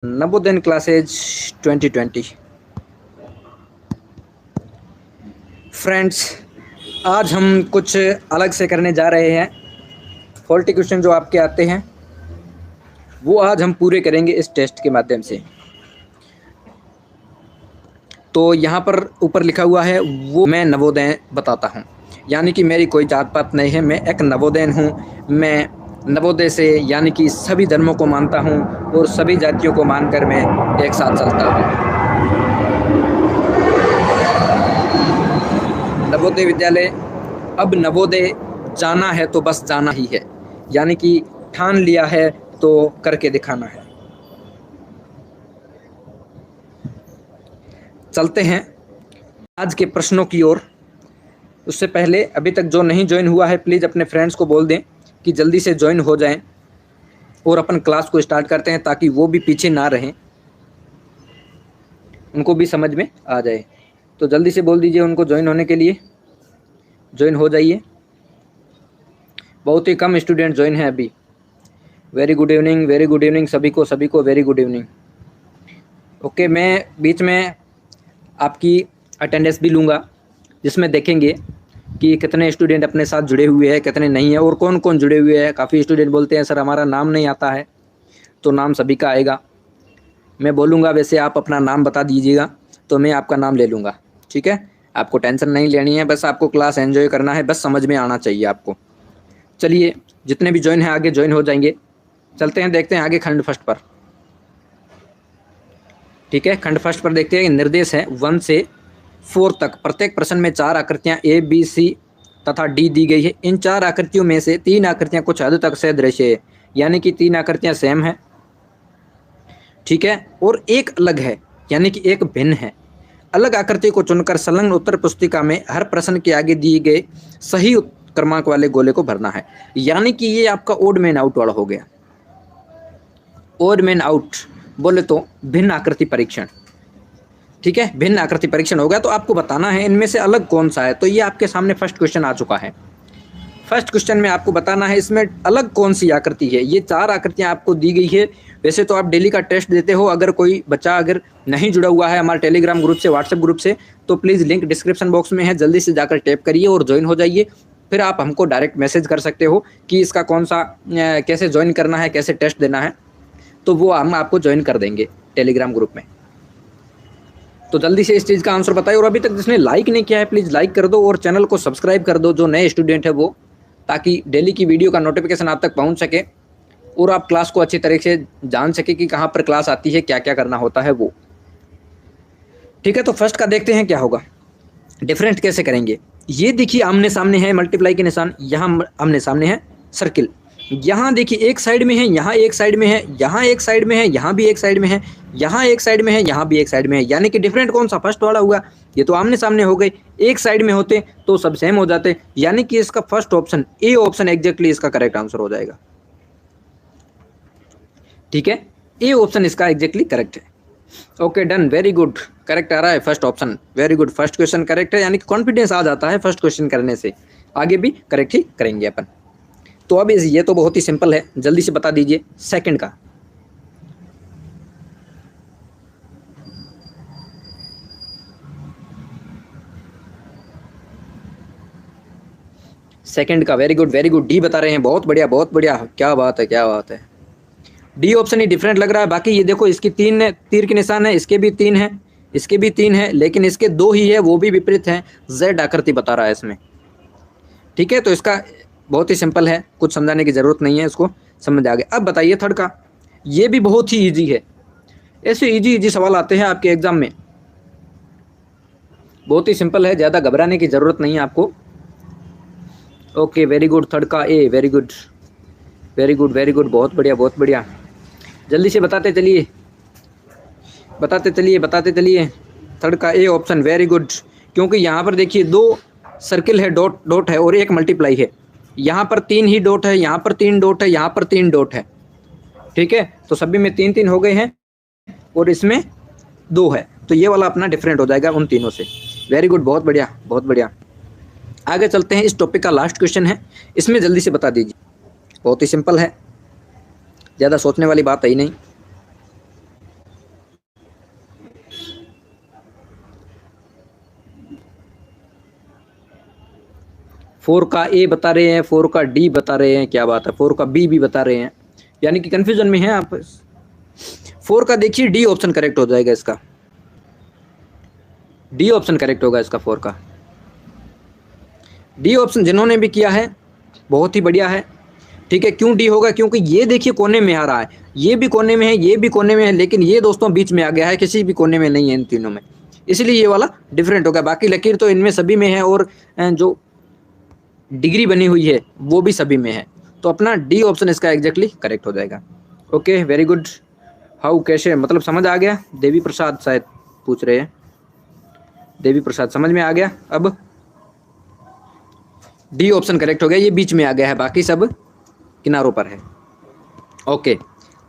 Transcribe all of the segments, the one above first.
Navodaya classes 2020। Friends, आज हम कुछ अलग से करने जा रहे हैं। 40 क्वेश्चन जो आपके आते हैं वो आज हम पूरे करेंगे इस टेस्ट के माध्यम से। तो यहाँ पर ऊपर लिखा हुआ है वो मैं नवोदय बताता हूँ, यानी कि मेरी कोई जात पात नहीं है, मैं एक नवोदय हूँ। मैं नवोदय से यानी कि सभी धर्मों को मानता हूँ और सभी जातियों को मानकर मैं एक साथ चलता हूँ। नवोदय विद्यालय, अब नवोदय जाना है तो बस जाना ही है, यानी कि ठान लिया है तो करके दिखाना है। चलते हैं आज के प्रश्नों की ओर। उससे पहले अभी तक जो नहीं ज्वाइन हुआ है प्लीज़ अपने फ्रेंड्स को बोल दें कि जल्दी से ज्वाइन हो जाएं और अपन क्लास को स्टार्ट करते हैं ताकि वो भी पीछे ना रहें, उनको भी समझ में आ जाए। तो जल्दी से बोल दीजिए उनको ज्वाइन होने के लिए। ज्वाइन हो जाइए, बहुत ही कम स्टूडेंट ज्वाइन हैं अभी। Very good evening, very good evening सभी को वेरी गुड इवनिंग। ओके, मैं बीच में आपकी अटेंडेंस भी लूँगा जिसमें देखेंगे कि कितने स्टूडेंट अपने साथ जुड़े हुए हैं, कितने नहीं हैं और कौन कौन जुड़े हुए हैं। काफ़ी स्टूडेंट बोलते हैं सर हमारा नाम नहीं आता है, तो नाम सभी का आएगा। मैं बोलूँगा, वैसे आप अपना नाम बता दीजिएगा तो मैं आपका नाम ले लूँगा, ठीक है। आपको टेंशन नहीं लेनी है, बस आपको क्लास एंजॉय करना है, बस समझ में आना चाहिए आपको। चलिए, जितने भी ज्वाइन हैं आगे ज्वाइन हो जाएंगे। चलते हैं, देखते हैं आगे खंड फर्स्ट पर, ठीक है। खंड फर्स्ट पर देखते हैं, निर्देश है 1 से 4 तक। प्रत्येक प्रश्न में 4 आकृतियां ए, बी, सी तथा डी दी गई है। इन 4 आकृतियों में से 3 आकृतियां कुछ हद तक सदृश्य है, यानी कि 3 आकृतियां सेम है, ठीक है, और एक अलग है, यानी कि एक भिन्न है। अलग आकृति को चुनकर संलग्न उत्तर पुस्तिका में हर प्रश्न के आगे दिए गए सही क्रमांक वाले गोले को भरना है। यानी कि ये आपका ओड मैन आउट वाला हो गया। ओड मैन आउट बोले तो भिन्न आकृति परीक्षण, ठीक है। भिन्न आकृति परीक्षण हो गया, तो आपको बताना है इनमें से अलग कौन सा है। तो ये आपके सामने फर्स्ट क्वेश्चन आ चुका है। फर्स्ट क्वेश्चन में आपको बताना है इसमें अलग कौन सी आकृति है। ये 4 आकृतियां आपको दी गई है। वैसे तो आप डेली का टेस्ट देते हो, अगर कोई बच्चा अगर नहीं जुड़ा हुआ है हमारे टेलीग्राम ग्रुप से, व्हाट्सएप ग्रुप से, तो प्लीज़ लिंक डिस्क्रिप्शन बॉक्स में है, जल्दी से जाकर टैप करिए और ज्वाइन हो जाइए। फिर आप हमको डायरेक्ट मैसेज कर सकते हो कि इसका कौन सा कैसे ज्वाइन करना है, कैसे टेस्ट देना है, तो वो हम आपको ज्वाइन कर देंगे टेलीग्राम ग्रुप में। तो जल्दी से इस चीज़ का आंसर बताइए। और अभी तक जिसने लाइक नहीं किया है प्लीज़ लाइक कर दो और चैनल को सब्सक्राइब कर दो जो नए स्टूडेंट है वो, ताकि डेली की वीडियो का नोटिफिकेशन आप तक पहुंच सके और आप क्लास को अच्छी तरीके से जान सके कि कहाँ पर क्लास आती है, क्या क्या करना होता है वो, ठीक है। तो फर्स्ट का देखते हैं क्या होगा, डिफरेंट कैसे करेंगे। ये देखिए आमने सामने है मल्टीप्लाई के निशान, यहाँ आमने सामने है सर्किल। यहाँ देखिए एक साइड में है, यहाँ एक साइड में है, यहाँ एक साइड में है, यहाँ भी एक साइड में है, यहाँ एक साइड में है, यहाँ भी एक साइड में है, यानी कि डिफरेंट कौन सा, फर्स्ट वाला हुआ। ये तो आमने सामने हो गए, एक साइड में होते तो सब सेम हो जाते, यानी कि इसका first option A option exactly इसका करेक्ट आंसर हो जाएगा, ठीक है। ए ऑप्शन इसका एग्जैक्टली करेक्ट है। Okay done, very good, correct आ रहा है first option, very good. First question correct है, यानी कि कॉन्फिडेंस आ जाता है फर्स्ट क्वेश्चन करने से, आगे भी करेक्ट ही करेंगे अपन। तो अब ये तो बहुत ही सिंपल है, जल्दी से बता दीजिए सेकंड का। सेकंड का very good, very good. D बता रहे हैं, बहुत बढ़िया बहुत बढ़िया, क्या बात है क्या बात है। डी ऑप्शन ही डिफरेंट लग रहा है। बाकी ये देखो इसकी 3 तीर के निशान है, इसके भी 3 है, इसके भी 3 है, लेकिन इसके 2 ही है, वो भी विपरीत है। जेड आकृति बता रहा है इसमें, ठीक है। तो इसका बहुत ही सिंपल है, कुछ समझाने की जरूरत नहीं है, इसको समझ आ गया। अब बताइए थर्ड का, ये भी बहुत ही इजी है। ऐसे इजी सवाल आते हैं आपके एग्जाम में, बहुत ही सिंपल है, ज़्यादा घबराने की जरूरत नहीं है आपको। ओके वेरी गुड, थर्ड का A, very good very good very good, बहुत बढ़िया बहुत बढ़िया। जल्दी से बताते चलिए बताते चलिए बताते चलिए। थर्ड का ए ऑप्शन, वेरी गुड। क्योंकि यहाँ पर देखिए 2 सर्किल है, डॉट डॉट है और एक मल्टीप्लाई है। यहाँ पर 3 ही डॉट है, यहाँ पर 3 डॉट है, यहाँ पर 3 डॉट है, ठीक है। तो सभी में 3 हो गए हैं और इसमें 2 है, तो ये वाला अपना डिफरेंट हो जाएगा उन तीनों से। वेरी गुड, बहुत बढ़िया बहुत बढ़िया। आगे चलते हैं, इस टॉपिक का लास्ट क्वेश्चन है, इसमें जल्दी से बता दीजिए। बहुत ही सिंपल है, ज़्यादा सोचने वाली बात है ही नहीं। 4 का ए बता रहे हैं, 4 का डी बता रहे हैं, क्या बात है, 4 का बी भी बता रहे हैं, यानी कि कंफ्यूजन में है आप। 4 का देखिए डी ऑप्शन करेक्ट हो जाएगा इसका, डी ऑप्शन करेक्ट होगा इसका 4 का। डी ऑप्शन जिन्होंने भी किया है बहुत ही बढ़िया है, ठीक है। क्यों डी होगा, क्योंकि ये देखिए कोने में आ रहा है, ये भी कोने में है, ये भी कोने में है, लेकिन ये दोस्तों बीच में आ गया है, किसी भी कोने में नहीं है इन तीनों में, इसलिए ये वाला डिफरेंट होगा। बाकी लकीर तो इनमें सभी में है और जो डिग्री बनी हुई है वो भी सभी में है, तो अपना डी ऑप्शन इसका एग्जैक्टली करेक्ट हो जाएगा। Okay very good. हाउ कैसे, मतलब समझ आ गया? देवी प्रसाद शायद पूछ रहे हैं, देवी प्रसाद समझ में आ गया? अब डी ऑप्शन करेक्ट हो गया, ये बीच में आ गया है, बाकी सब किनारों पर है। ओके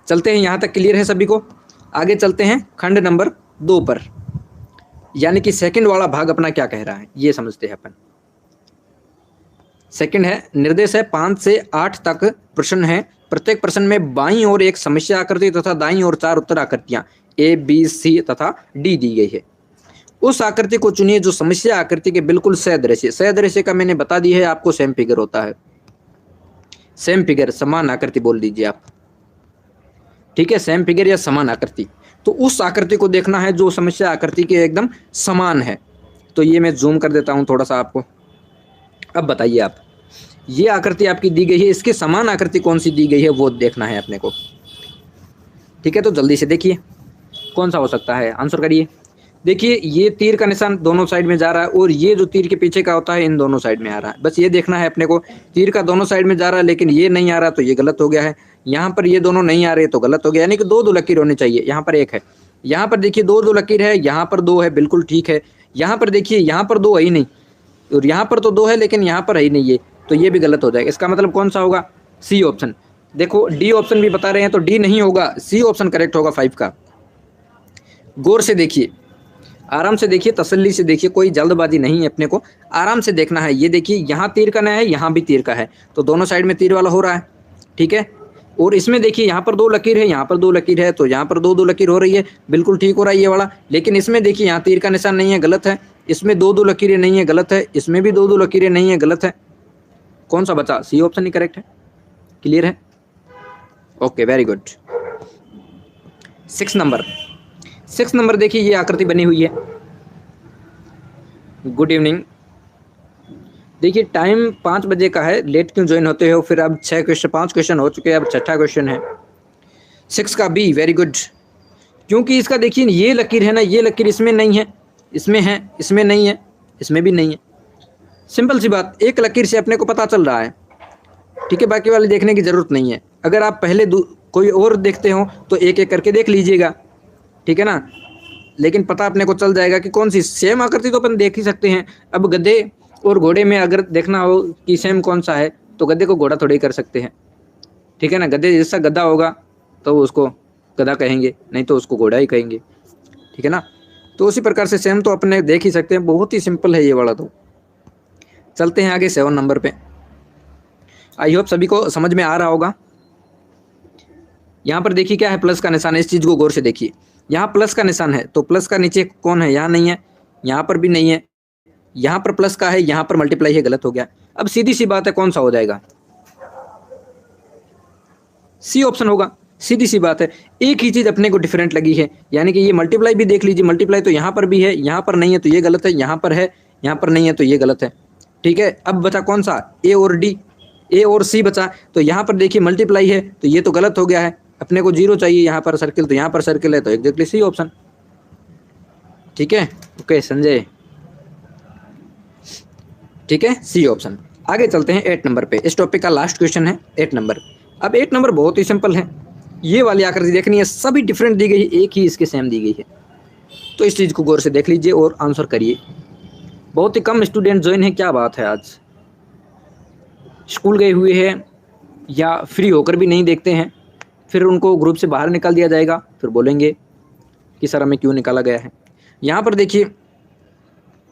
चलते हैं, यहाँ तक क्लियर है सभी को। आगे चलते हैं खंड नंबर 2 पर, यानी कि सेकंड वाला भाग अपना क्या कह रहा है ये समझते हैं अपन। सेकंड है, निर्देश है 5 से 8 तक प्रश्न है, प्रत्येक प्रश्न में बाईं ओर एक समस्या आकृति तथा दाईं ओर 4 उत्तर आकृतियां ए बी सी तथा डी दी गई है। उस आकृति को चुनिए जो समस्या आकृति के बिल्कुल सदृश्य, सदृश्य का मैंने बता दी है आपको, सेम फिगर होता है, सेम फिगर समान आकृति बोल दीजिए आप, ठीक है, सेम फिगर या समान आकृति। तो उस आकृति को देखना है जो समस्या आकृति के एकदम समान है। तो ये मैं जूम कर देता हूं थोड़ा सा आपको। अब बताइए आप, ये आकृति आपकी दी गई है, इसके समान आकृति कौन सी दी गई है वो देखना है अपने को, ठीक है। तो जल्दी से देखिए कौन सा हो सकता है, आंसर करिए। देखिए ये तीर का निशान दोनों साइड में जा रहा है और ये जो तीर के पीछे का होता है इन दोनों साइड में आ रहा है, बस ये देखना है अपने को। तीर का दोनों साइड में जा रहा है लेकिन ये नहीं आ रहा तो ये गलत हो गया है। यहाँ पर ये दोनों नहीं आ रहे तो गलत हो गया, यानी कि दो लकीर होनी चाहिए। यहाँ पर एक है, यहाँ पर देखिए दो लकीर है, यहाँ पर 2 है, बिल्कुल ठीक है। यहाँ पर देखिए यहाँ पर 2 है ही नहीं, और यहाँ पर तो 2 है लेकिन यहाँ पर है ही नहीं ये, तो ये भी गलत हो जाएगा। इसका मतलब कौन सा होगा? C option. देखो डी ऑप्शन भी बता रहे हैं तो डी नहीं होगा, सी ऑप्शन करेक्ट होगा 5 का। गौर से देखिए, आराम से देखिए, तसल्ली से देखिए, कोई जल्दबाजी नहीं है, अपने को आराम से देखना है। ये देखिए यहाँ तीर का नया है, यहाँ भी तीर का है, तो दोनों साइड में तीर वाला हो रहा है, ठीक है। और इसमें देखिए यहाँ पर 2 लकीर है, यहाँ पर 2 लकीर है, तो यहाँ पर 2 लकीर हो रही है, बिल्कुल ठीक हो रहा है ये वाला। लेकिन इसमें देखिए यहाँ तीर का निशान नहीं है, गलत है। इसमें 2 लकीरें नहीं है, गलत है। इसमें भी 2 लकीरें नहीं है, गलत है। कौन सा बचा? सी ऑप्शन ही करेक्ट है। क्लियर है? Okay very good. 6 नंबर देखिए ये आकृति बनी हुई है। Good evening. देखिए टाइम 5 बजे का है, लेट क्यों ज्वाइन होते हो? फिर अब 5 क्वेश्चन हो चुके हैं, अब 6ठा क्वेश्चन है 6 का बी। Very good. क्योंकि इसका देखिए ये लकीर है ना, ये लकीर इसमें नहीं है, इसमें है, इसमें नहीं है, इसमें भी नहीं है। सिंपल सी बात, एक लकीर से अपने को पता चल रहा है, ठीक है। बाकी वाले देखने की ज़रूरत नहीं है। अगर आप पहले कोई और देखते हो तो एक एक करके देख लीजिएगा, ठीक है ना, लेकिन पता अपने को चल जाएगा कि कौन सी सेम आकृति तो अपन देख ही सकते हैं। अब गधे और घोड़े में अगर देखना हो कि सेम कौन सा है तो गधे को घोड़ा थोड़ी कर सकते हैं, ठीक है ना। गधे जैसा गधा होगा तो उसको गधा कहेंगे, नहीं तो उसको घोड़ा ही कहेंगे, ठीक है ना। तो उसी प्रकार से सेम तो अपने देख ही सकते हैं, बहुत ही सिंपल है ये वाला। तो चलते हैं आगे 7 नंबर पे। आई होप सभी को समझ में आ रहा होगा। यहाँ पर देखिए क्या है, प्लस का निशान है, इस चीज़ को गौर से देखिए। यहाँ प्लस का निशान है तो प्लस का नीचे कौन है? यहाँ नहीं है, यहाँ पर भी नहीं है, यहाँ पर प्लस का है, यहाँ पर मल्टीप्लाई है, गलत हो गया। अब सीधी सी बात है, कौन सा हो जाएगा? सी ऑप्शन होगा, सीधी सी बात है। एक ही चीज़ अपने को डिफरेंट लगी है, यानी कि ये मल्टीप्लाई भी देख लीजिए, मल्टीप्लाई तो यहाँ पर भी है, यहाँ पर नहीं है तो ये गलत है, यहाँ पर है, यहाँ पर नहीं है तो ये गलत है, ठीक है। अब बचा कौन सा? ए और डी, ए और सी बचा। तो यहाँ पर देखिए मल्टीप्लाई है तो ये तो गलत हो गया है, अपने को 0 चाहिए, यहाँ पर सर्किल, तो यहाँ पर सर्किल है, तो एग्जैक्टली सी ऑप्शन, ठीक है। ओके संजय, ठीक है, सी ऑप्शन। आगे चलते हैं 8 नंबर पे। इस टॉपिक का लास्ट क्वेश्चन है 8 नंबर। अब 8 नंबर बहुत ही सिंपल है, ये वाली आकृति देखनी है, सभी डिफरेंट दी गई है, एक ही इसके सेम दी गई है। तो इस चीज़ को गौर से देख लीजिए और आंसर करिए। बहुत ही कम स्टूडेंट ज्वाइन है, क्या बात है, आज स्कूल गए हुए हैं या फ्री होकर भी नहीं देखते हैं, फिर उनको ग्रुप से बाहर निकाल दिया जाएगा, फिर बोलेंगे कि सर हमें क्यों निकाला गया है। यहाँ पर देखिए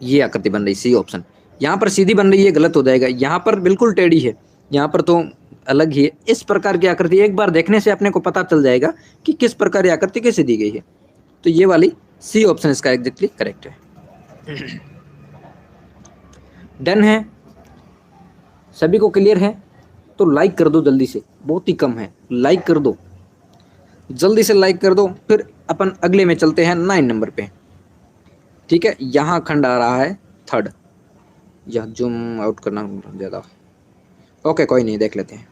ये आकृति बन रही, सी ऑप्शन। यहाँ पर सीधी बन रही है, गलत हो जाएगा। यहाँ पर बिल्कुल टेढ़ी है, यहाँ पर तो अलग ही है। इस प्रकार की आकृति एक बार देखने से अपने को पता चल जाएगा कि किस प्रकार की आकृति कैसे दी गई है। तो ये वाली सी ऑप्शन इसका एग्जैक्टली करेक्ट है। डन है। सभी को क्लियर है? तो लाइक कर दो जल्दी से, बहुत ही कम है, लाइक कर दो, जल्दी से लाइक कर दो। फिर अपन अगले में चलते हैं 9 नंबर पे। ठीक है, यहाँ खंड आ रहा है थर्ड, यह जूम आउट करना ज़्यादा, ओके कोई नहीं, देख लेते हैं।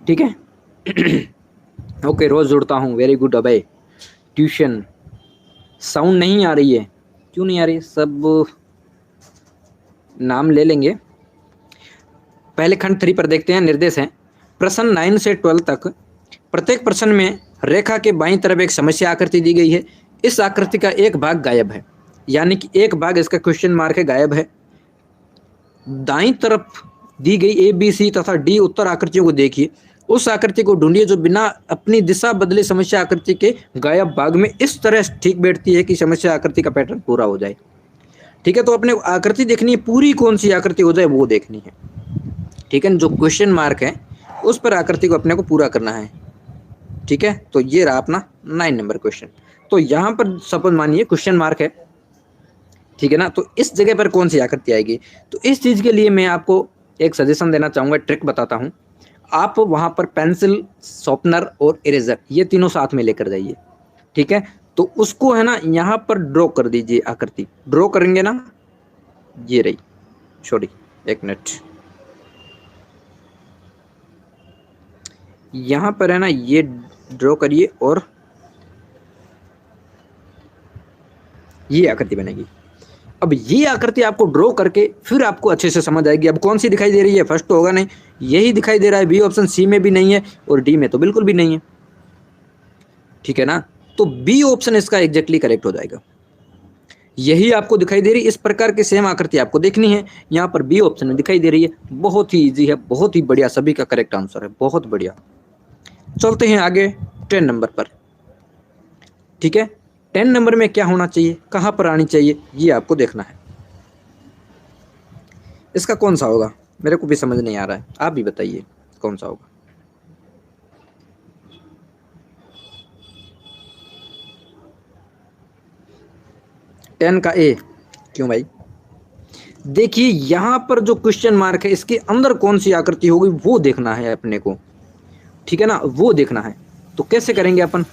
ठीक है ओके, रोज जुड़ता हूँ, वेरी गुड अभय। ट्यूशन साउंड नहीं आ रही है, क्यों नहीं आ रही? सब नाम ले लेंगे। पहले खंड 3 पर देखते हैं, निर्देश है प्रश्न 9 से 12 तक। प्रत्येक प्रश्न में रेखा के बाईं तरफ एक समस्या आकृति दी गई है। इस आकृति का एक भाग गायब है, यानी कि एक भाग इसका क्वेश्चन मार्क है, गायब है। दाईं तरफ दी गई ए बी सी तथा डी उत्तर आकृतियों को देखिए, उस आकृति को ढूंढिए जो बिना अपनी दिशा बदले समस्या आकृति के गायब भाग में इस तरह ठीक बैठती है कि समस्या आकृति का पैटर्न पूरा हो जाए। ठीक है, तो अपने आकृति देखनी है, पूरी कौन सी आकृति हो जाए वो देखनी है। ठीक है, जो क्वेश्चन मार्क है उस पर आकृति को अपने को पूरा करना है। ठीक है, तो ये रहा अपना 9 नंबर क्वेश्चन। तो यहाँ पर सपोज मानिए क्वेश्चन मार्क है, ठीक है ना, तो इस जगह पर कौन सी आकृति आएगी? तो इस चीज़ के लिए मैं आपको एक सजेशन देना चाहूँगा, ट्रिक बताता हूँ। आप वहाँ पर पेंसिल, शॉर्पनर और इरेजर ये तीनों साथ में लेकर जाइए। ठीक है, तो उसको है ना यहाँ पर ड्रॉ कर दीजिए, आकृति ड्रॉ करेंगे ना, ये रही, सॉरी एक मिनट, यहाँ पर है ना ये ड्रॉ करिए और ये आकृति बनेगी। अब ये आकृति आपको ड्रॉ करके फिर आपको अच्छे से समझ आएगी। अब कौन सी दिखाई दे रही है? फर्स्ट तो होगा नहीं, यही दिखाई दे रहा है, बी ऑप्शन, सी में भी नहीं है और डी में तो बिल्कुल भी नहीं है। ठीक है ना, तो बी ऑप्शन इसका एग्जैक्टली करेक्ट हो जाएगा। यही आपको दिखाई दे रही, इस प्रकार की सेम आकृति आपको देखनी है, यहाँ पर बी ऑप्शन में दिखाई दे रही है। बहुत ही इजी है, बहुत ही बढ़िया, सभी का करेक्ट आंसर है, बहुत बढ़िया। चलते हैं आगे 10 नंबर पर। ठीक है, 10 नंबर में क्या होना चाहिए, कहाँ पर आनी चाहिए, ये आपको देखना है। इसका कौन सा होगा, मेरे को भी समझ नहीं आ रहा है, आप भी बताइए कौन सा होगा। टेन का ए, क्यों भाई? देखिए यहाँ पर जो क्वेश्चन मार्क है इसके अंदर कौन सी आकृति होगी वो देखना है अपने को। ठीक है ना, वो देखना है। तो कैसे करेंगे अपन?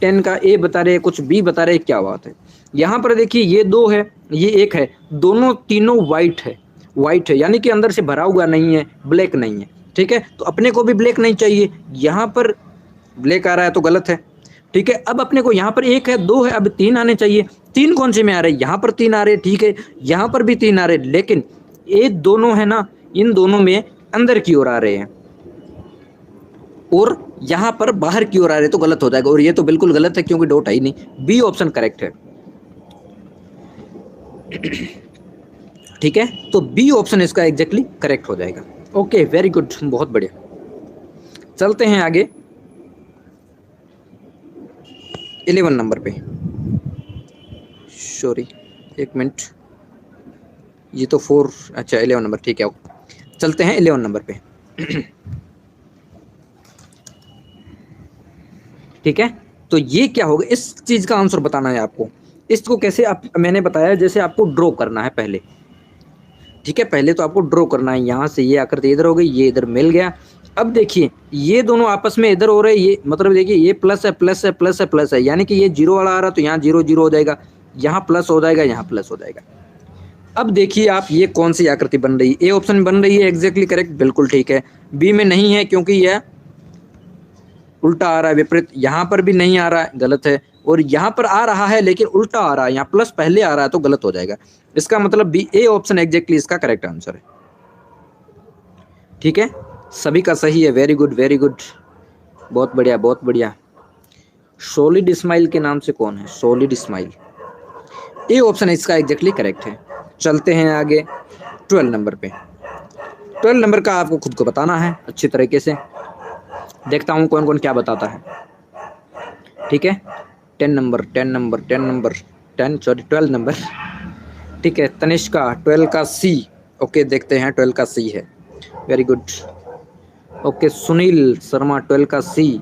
10 का ए बता रहे, कुछ बी बता रहे, क्या बात है? यहाँ पर देखिए ये 2 है, ये 1 है, दोनों तीनों वाइट है, वाइट है यानी कि अंदर से भरा हुआ नहीं है, ब्लैक नहीं है। ठीक है, तो अपने को भी ब्लैक नहीं चाहिए, यहाँ पर ब्लैक आ रहा है तो गलत है। ठीक है, अब अपने को यहाँ पर 1 है, 2 है, अब 3 आने चाहिए। 3 कौन से में आ रहे हैं? यहाँ पर 3 आ रहे हैं, ठीक है, यहाँ पर भी 3 आ रहे हैं, लेकिन ये दोनों है ना, इन दोनों में अंदर की ओर आ रहे हैं और यहाँ पर बाहर की ओर आ रहे तो गलत हो जाएगा, और ये तो बिल्कुल गलत है क्योंकि डॉट है ही नहीं। बी ऑप्शन करेक्ट है। ठीक है, तो बी ऑप्शन इसका एग्जैक्टली करेक्ट हो जाएगा। ओके, वेरी गुड, बहुत बढ़िया। चलते हैं आगे 11 नंबर पे। सॉरी एक मिनट, ये तो 4, अच्छा 11 नंबर, ठीक है। चलते हैं 11 नंबर पे। ठीक है, तो ये क्या होगा, इस चीज का आंसर बताना है आपको। इसको कैसे आप, मैंने बताया जैसे आपको ड्रॉ करना है पहले। ठीक है, पहले तो आपको ड्रॉ करना है, यहाँ से ये आकृति इधर हो गई, ये इधर मिल गया। अब देखिए ये दोनों आपस में इधर हो रहे हैं, ये मतलब देखिए ये प्लस है, प्लस है, प्लस है, प्लस है, यानी कि ये 0 वाला आ रहा तो यहाँ 0 0 हो जाएगा, यहाँ प्लस हो जाएगा, यहाँ प्लस हो जाएगा। अब देखिए आप ये कौन सी आकृति बन रही है? ए ऑप्शन में बन रही है, एग्जैक्टली करेक्ट, बिल्कुल ठीक है। बी में नहीं है क्योंकि यह उल्टा आ रहा है, विपरीत, यहाँ पर भी नहीं आ रहा है, गलत है, और यहाँ पर आ रहा है लेकिन उल्टा आ रहा है, यहाँ प्लस पहले आ रहा है तो गलत हो जाएगा। इसका मतलब बी, ए ऑप्शन एग्जैक्टली इसका करेक्ट आंसर है। ठीक है, सभी का सही है, वेरी गुड वेरी गुड, बहुत बढ़िया बहुत बढ़िया। सॉलिड स्माइल के नाम से कौन है? सॉलिड स्माइल, ए ऑप्शन इसका एग्जैक्टली करेक्ट है। चलते हैं आगे 12 नंबर पे। 12 नंबर का आपको खुद को बताना है अच्छी तरीके से, देखता हूँ कौन कौन क्या बताता है। ठीक है, 10 number 10 number 10 number 10 sorry 12 number. ठीक है, तनिष्का 12 का सी, ओके देखते हैं 12 का सी है, very good. Okay, Sunil Sharma 12 का सी,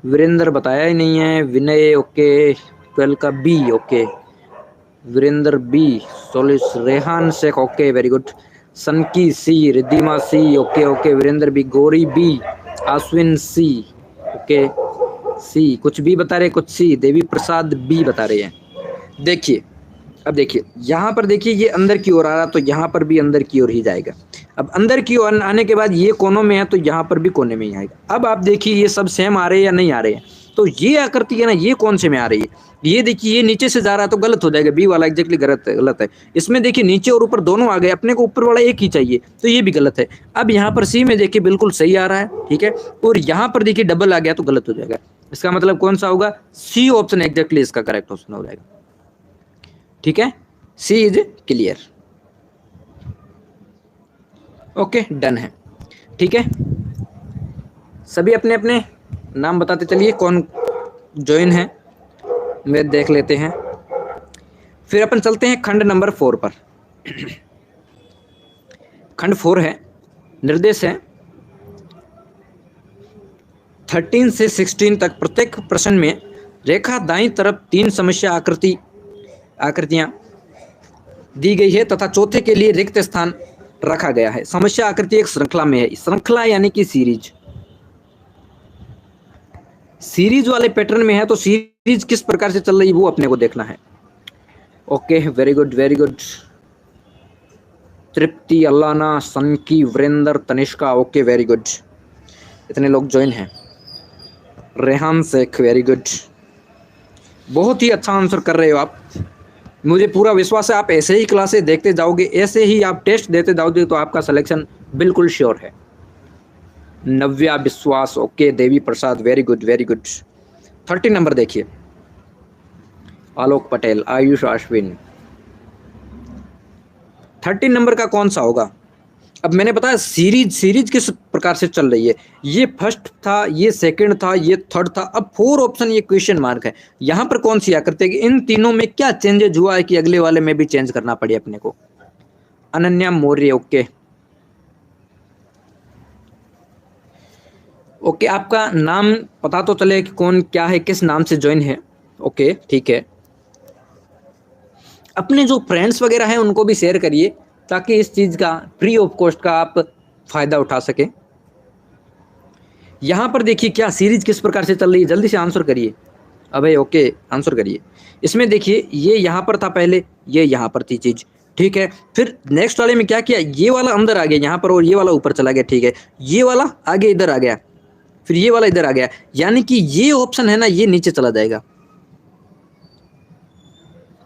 वीरेंद्र बताया ही नहीं है, विनय ओके 12 का बी, ओके वीरेंद्र बी, सोलिस Rehan Shaikh, okay very good. Sanki C, Riddhima C, okay okay Virendra B. Gauri B, Ashwin C, okay C, कुछ बी बता रहे, कुछ सी। देवी प्रसाद बी बता रहे हैं। देखिए अब देखिए यहाँ पर देखिए ये अंदर की ओर आ रहा, तो यहाँ पर भी अंदर की ओर ही जाएगा। अब अंदर की ओर आने के बाद ये कोनों में है, तो यहाँ पर भी कोने में ही आएगा। अब आप देखिए ये सब सेम आ रहे हैं या नहीं आ रहे हैं। तो ये आकृति है ना, ये कौन से में आ रही है, ये देखिए ये नीचे से जा रहा है तो गलत हो जाएगा, बी वाला एग्जैक्टली गलत है। इसमें देखिए नीचे और ऊपर दोनों आ गए, अपने को ऊपर वाला एक ही चाहिए, तो ये भी गलत है। अब यहाँ पर सी में देखिए बिल्कुल सही आ रहा है, ठीक है, और यहाँ पर देखिए डबल आ गया तो गलत हो जाएगा। इसका मतलब कौन सा होगा, सी ऑप्शन एग्जैक्टली इसका करेक्ट ऑप्शन हो जाएगा, ठीक है। सी इज क्लियर, ओके डन है, ठीक है। सभी अपने अपने नाम बताते चलिए कौन ज्वाइन है, वे देख लेते हैं। फिर अपन चलते हैं खंड नंबर 4 पर। खंड 4 है, निर्देश है 13 से 16 तक। प्रत्येक प्रश्न में रेखा दाईं तरफ 3 समस्या आकृतियां दी गई है तथा चौथे के लिए रिक्त स्थान रखा गया है। समस्या आकृति एक श्रृंखला में है, श्रृंखला यानी कि सीरीज वाले पैटर्न में है, तो सीरीज किस प्रकार से चल रही है वो अपने को देखना है। Okay very good very good. Tripti, Allana, Sanki, Virendra, Tanishka, okay very good, इतने लोग ज्वाइन हैं। रेहान शेख, वेरी गुड, बहुत ही अच्छा आंसर कर रहे हो आप, मुझे पूरा विश्वास है आप ऐसे ही क्लासेस देखते जाओगे, ऐसे ही आप टेस्ट देते जाओगे तो आपका सिलेक्शन बिल्कुल श्योर है। Navya Vishwas, okay. Devi Prasad, very good very good. 30 number देखिए, आलोक पटेल, आयुष अश्विन। 13 नंबर का कौन सा होगा। अब मैंने बताया सीरीज किस प्रकार से चल रही है, ये फर्स्ट था, ये सेकंड था, ये थर्ड था, अब 4 ऑप्शन, ये क्वेश्चन मार्क है। यहां पर कौन सी आकृति है, इन तीनों में क्या चेंजेज हुआ है कि अगले वाले में भी चेंज करना पड़े अपने को। अनन्या मौर्य, ओके ओके, आपका नाम पता तो चले कि कौन क्या है, किस नाम से ज्वाइन है, ओके ठीक है। अपने जो फ्रेंड्स वगैरह हैं उनको भी शेयर करिए ताकि इस चीज़ का फ्री ऑफ कॉस्ट का आप फायदा उठा सके। यहाँ पर देखिए क्या सीरीज किस प्रकार से चल रही है, जल्दी से आंसर करिए। अबे ओके आंसर करिए। इसमें देखिए ये यहाँ पर था पहले, ये यहाँ पर थी चीज़, ठीक है। फिर नेक्स्ट वाले में क्या किया, ये वाला अंदर आ गया यहाँ पर और ये वाला ऊपर चला गया, ठीक है। ये वाला आगे इधर आ गया, फिर ये वाला इधर आ गया, यानी कि ये ऑप्शन है ना ये नीचे चला जाएगा।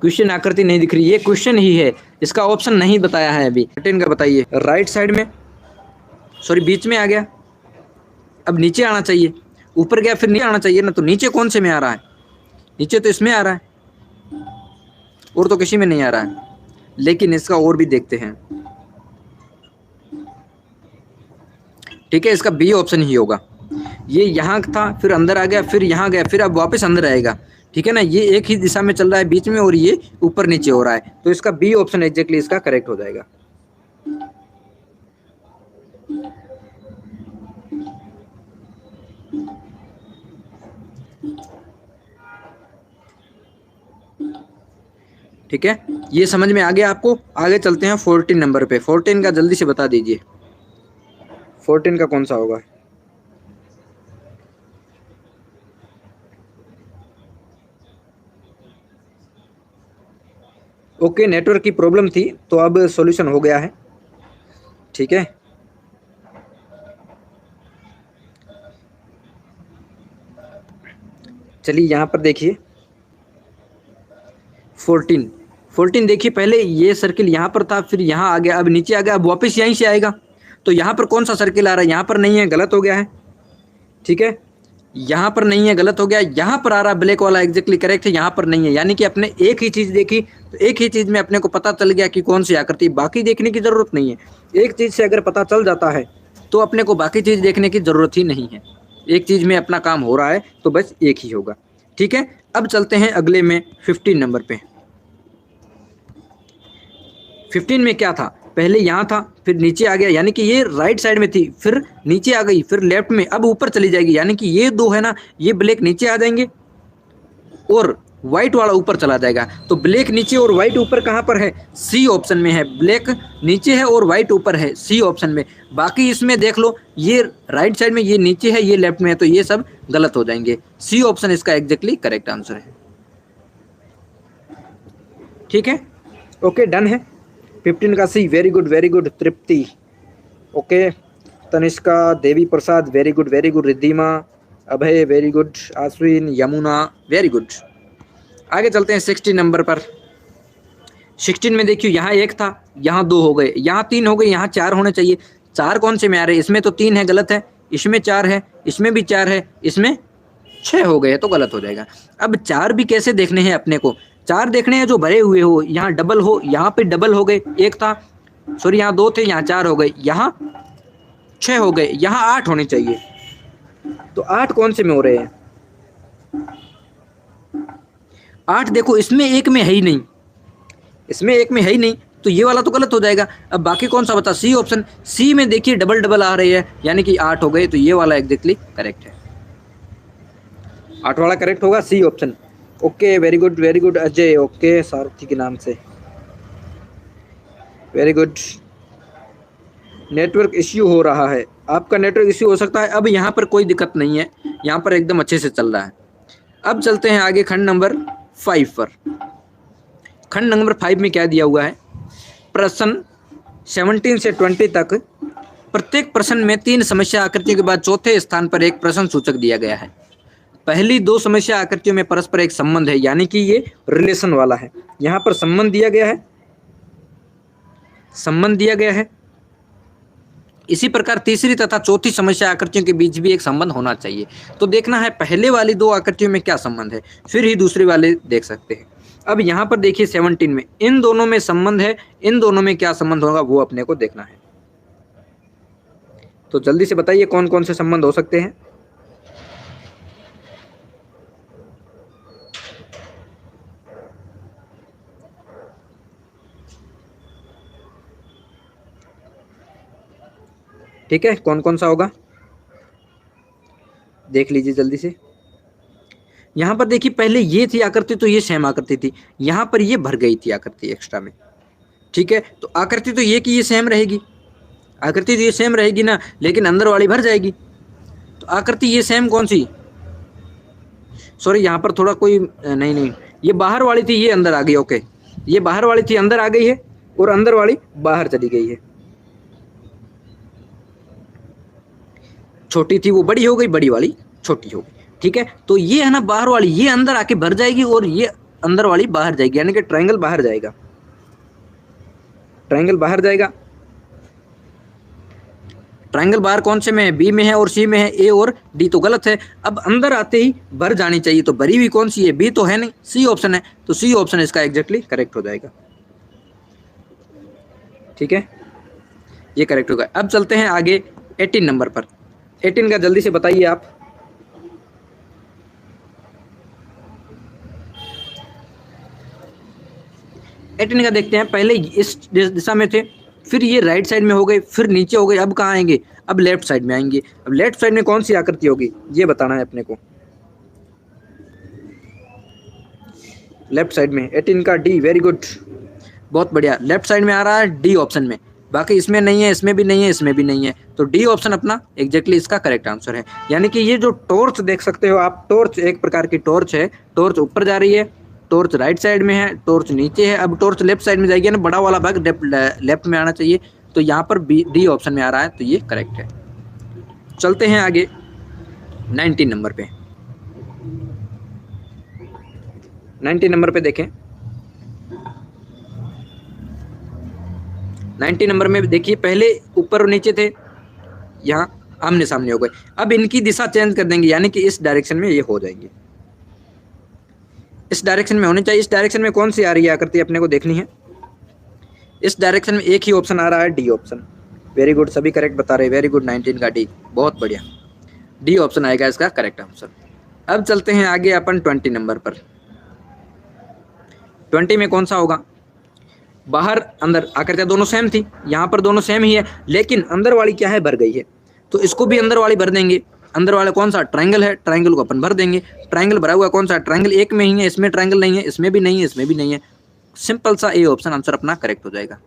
क्वेश्चन आकृति नहीं दिख रही, ये क्वेश्चन ही है, इसका ऑप्शन नहीं बताया है अभी। 13 का बताइए। राइट साइड में, सॉरी बीच में आ गया, अब नीचे आना चाहिए, ऊपर गया फिर नीचे आना चाहिए ना, तो नीचे कौन से में आ रहा है, नीचे तो इसमें आ रहा है और तो किसी में नहीं आ रहा है, लेकिन इसका और भी देखते हैं, ठीक है। इसका बी ऑप्शन ही होगा, ये यहाँ था फिर अंदर आ गया फिर यहाँ गया फिर अब वापस अंदर आएगा, ठीक है ना। ये एक ही दिशा में चल रहा है बीच में और ये ऊपर नीचे हो रहा है, तो इसका बी ऑप्शन एग्जैक्टली इसका करेक्ट हो जाएगा। ठीक है, ये समझ में आ गया आपको। आगे चलते हैं 14 नंबर पे। 14 का जल्दी से बता दीजिए, 14 का कौन सा होगा। ओके नेटवर्क की प्रॉब्लम थी तो अब सॉल्यूशन हो गया है, ठीक है। चलिए यहाँ पर देखिए 14 देखिए, पहले ये सर्किल यहाँ पर था फिर यहाँ आ गया, अब नीचे आ गया, अब वापस यहीं से आएगा, तो यहाँ पर कौन सा सर्किल आ रहा है, यहाँ पर नहीं है, गलत हो गया है, ठीक है। यहाँ पर नहीं है, गलत हो गया, यहाँ पर आ रहा ब्लैक वाला एग्जैक्टली करेक्ट है, यहाँ पर नहीं है, यानी कि अपने एक ही चीज़ देखी तो एक ही चीज़ में अपने को पता चल गया कि कौन सी आकृति, बाकी देखने की ज़रूरत नहीं है। एक चीज़ से अगर पता चल जाता है तो अपने को बाकी चीज़ देखने की ज़रूरत ही नहीं है, एक चीज़ में अपना काम हो रहा है तो बस एक ही होगा, ठीक है। अब चलते हैं अगले में 15 नंबर पे। 15 में क्या था, पहले यहाँ था फिर नीचे आ गया, यानी कि ये राइट साइड में थी फिर नीचे आ गई फिर लेफ्ट में, अब ऊपर चली जाएगी, यानी कि ये दो है ना ये ब्लैक नीचे आ जाएंगे और व्हाइट वाला ऊपर चला जाएगा। तो ब्लैक नीचे और व्हाइट ऊपर कहाँ पर है, सी ऑप्शन में है। ब्लैक नीचे है और व्हाइट ऊपर है, सी ऑप्शन में। बाकी इसमें देख लो, ये राइट साइड में ये नीचे है, ये लेफ्ट में है, तो ये सब गलत हो जाएंगे। सी ऑप्शन इसका एग्जैक्टली करेक्ट आंसर है। ठीक है, ओके डन है। 15 का सी, वेरी गुड तृप्ति, ओके। तनिष्का, देवी प्रसाद, वेरी गुड। रिद्धिमा, अभय, वेरी गुड। आश्विन, यमुना, वेरी गुड। आगे चलते हैं 16 नंबर पर। 16 में देखिए, यहाँ 1 था, यहाँ 2 हो गए, यहाँ 3 हो गए, यहाँ 4 होने चाहिए। 4 कौन से में आ रहे हैं, इसमें तो 3 है, गलत है। इसमें 4 है, इसमें भी 4 है, इसमें 6 हो गए, तो गलत हो जाएगा। अब 4 भी कैसे देखने हैं अपने को, 4 देखने हैं जो भरे हुए हो, यहाँ डबल हो, यहाँ पे डबल हो गए, 1 था, सॉरी यहाँ 2 थे, यहाँ 4 हो गए, यहाँ 6 हो गए, यहाँ 8 होने चाहिए। तो 8 कौन से में हो रहे हैं, 8 देखो, इसमें 1 में है ही नहीं, इसमें 1 में है ही नहीं, तो ये वाला तो गलत हो जाएगा। अब बाकी कौन सा बता, सी ऑप्शन। सी में देखिए डबल डबल आ रही है, यानी कि 8 हो गए, तो ये वाला एग्जैक्टली करेक्ट है, 8 वाला करेक्ट होगा, C option. Okay, very good Ajay, okay, Sarathi के नाम से, वेरी गुड। नेटवर्क इश्यू हो रहा है, आपका नेटवर्क इश्यू हो सकता है। अब यहाँ पर कोई दिक्कत नहीं है, यहाँ पर एकदम अच्छे से चल रहा है। अब चलते हैं आगे खंड नंबर 5 पर। खंड नंबर 5 में क्या दिया हुआ है, प्रश्न 17 से 20 तक प्रत्येक प्रश्न में 3 समस्या आकृतियों के बाद चौथे स्थान पर एक प्रश्न सूचक दिया गया है। पहली 2 समस्या आकृतियों में परस्पर एक संबंध है, यानी कि ये रिलेशन वाला है, यहाँ पर संबंध दिया गया है, संबंध दिया गया है। इसी प्रकार तीसरी तथा चौथी समस्या आकृतियों के बीच भी एक संबंध होना चाहिए। तो देखना है पहले वाली 2 आकृतियों में क्या संबंध है, फिर ही दूसरे वाले देख सकते हैं। अब यहाँ पर देखिए 17 में इन दोनों में संबंध है, इन दोनों में क्या संबंध होगा वो अपने को देखना है। तो जल्दी से बताइए कौन कौन से संबंध हो सकते हैं। ठीक है, कौन कौन सा होगा देख लीजिए जल्दी से। यहाँ पर देखिए, पहले ये थी आकृति, तो ये सेम आकृति थी, यहाँ पर ये भर गई थी आकृति एक्स्ट्रा में। ठीक है, तो आकृति तो ये कि ये सेम रहेगी, आकृति तो ये सेम रहेगी ना, लेकिन अंदर वाली भर जाएगी। तो आकृति ये सेम कौन सी, सॉरी यहाँ पर थोड़ा कोई नहीं, ये बाहर वाली थी, ये अंदर आ गई। ओके, ये बाहर वाली थी, अंदर आ गई है, और अंदर वाली बाहर चली गई है। छोटी थी वो बड़ी हो गई, बड़ी वाली छोटी हो गई। ठीक है, तो ये है ना बाहर वाली, ये अंदर आके भर जाएगी, और ये अंदर वाली बाहर जाएगी, यानी कि ट्रायंगल बाहर जाएगा, ट्रायंगल बाहर जाएगा। ट्रायंगल बाहर कौन से में है, बी में है और सी में है, ए और डी तो गलत है। अब अंदर आते ही भर जानी चाहिए, तो भरी हुई कौन सी है, बी तो है नहीं, सी ऑप्शन है, तो सी ऑप्शन इसका एग्जैक्टली करेक्ट हो जाएगा। ठीक है, ये करेक्ट होगा। अब चलते हैं आगे 18 नंबर पर। 18 का जल्दी से बताइए आप। एटीन का देखते हैं, पहले इस दिशा में थे, फिर ये राइट साइड में हो गए, फिर नीचे हो गए, अब कहाँ आएंगे, अब लेफ्ट साइड में आएंगे। अब लेफ्ट साइड में कौन सी आकृति होगी ये बताना है अपने को। लेफ्ट साइड में 18 का डी, वेरी गुड, बहुत बढ़िया, लेफ्ट साइड में आ रहा है डी ऑप्शन में, बाकी इसमें नहीं है, इसमें भी नहीं है, इसमें भी नहीं है, तो डी ऑप्शन अपना एग्जैक्टली इसका करेक्ट आंसर है। यानी कि ये जो टॉर्च देख सकते हो आप, टॉर्च एक प्रकार की टॉर्च है, टॉर्च ऊपर जा रही है, टॉर्च राइट साइड में है, टॉर्च नीचे है, अब टॉर्च लेफ्ट साइड में जाएगी ना, बड़ा वाला भाग लेफ्ट में आना चाहिए, तो यहाँ पर डी ऑप्शन में आ रहा है, तो ये करेक्ट है। चलते हैं आगे 19 नंबर पे। 19 नंबर पे देखें, 90 नंबर में देखिए, पहले ऊपर और नीचे थे, यहाँ आमने सामने हो गए, अब इनकी दिशा चेंज कर देंगे, यानी कि इस डायरेक्शन में ये हो जाएंगे, इस डायरेक्शन में होने चाहिए। इस डायरेक्शन में कौन सी आ रही है आकृति अपने को देखनी है, इस डायरेक्शन में एक ही ऑप्शन आ रहा है, डी ऑप्शन, वेरी गुड, सभी करेक्ट बता रहे, वेरी गुड, 19 का डी, बहुत बढ़िया, डी ऑप्शन आएगा इसका करेक्ट आंसर। अब चलते हैं आगे अपन 20 नंबर पर। 20 में कौन सा होगा, बाहर अंदर आकृतियां दोनों सेम थी, यहाँ पर दोनों सेम ही है, लेकिन अंदर वाली क्या है, भर गई है, तो इसको भी अंदर वाली भर देंगे। अंदर वाला कौन सा ट्रायंगल है, ट्रायंगल को अपन भर देंगे। ट्रायंगल भरा हुआ कौन सा, ट्रायंगल एक में ही है, इसमें ट्रायंगल नहीं है, इसमें भी नहीं है, इसमें भी नहीं है। सिंपल सा ए ऑप्शन आंसर अपना करेक्ट हो जाएगा।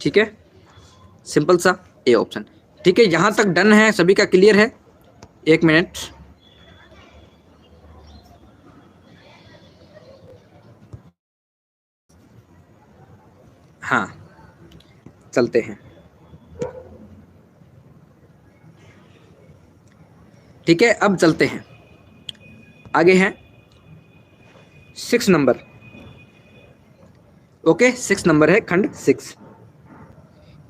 ठीक है, सिंपल सा ए ऑप्शन। ठीक है, यहां तक डन है, सभी का क्लियर है। एक मिनट, हाँ चलते हैं। ठीक है, अब चलते हैं आगे हैं 6 नंबर। ओके, 6 नंबर है खंड 6।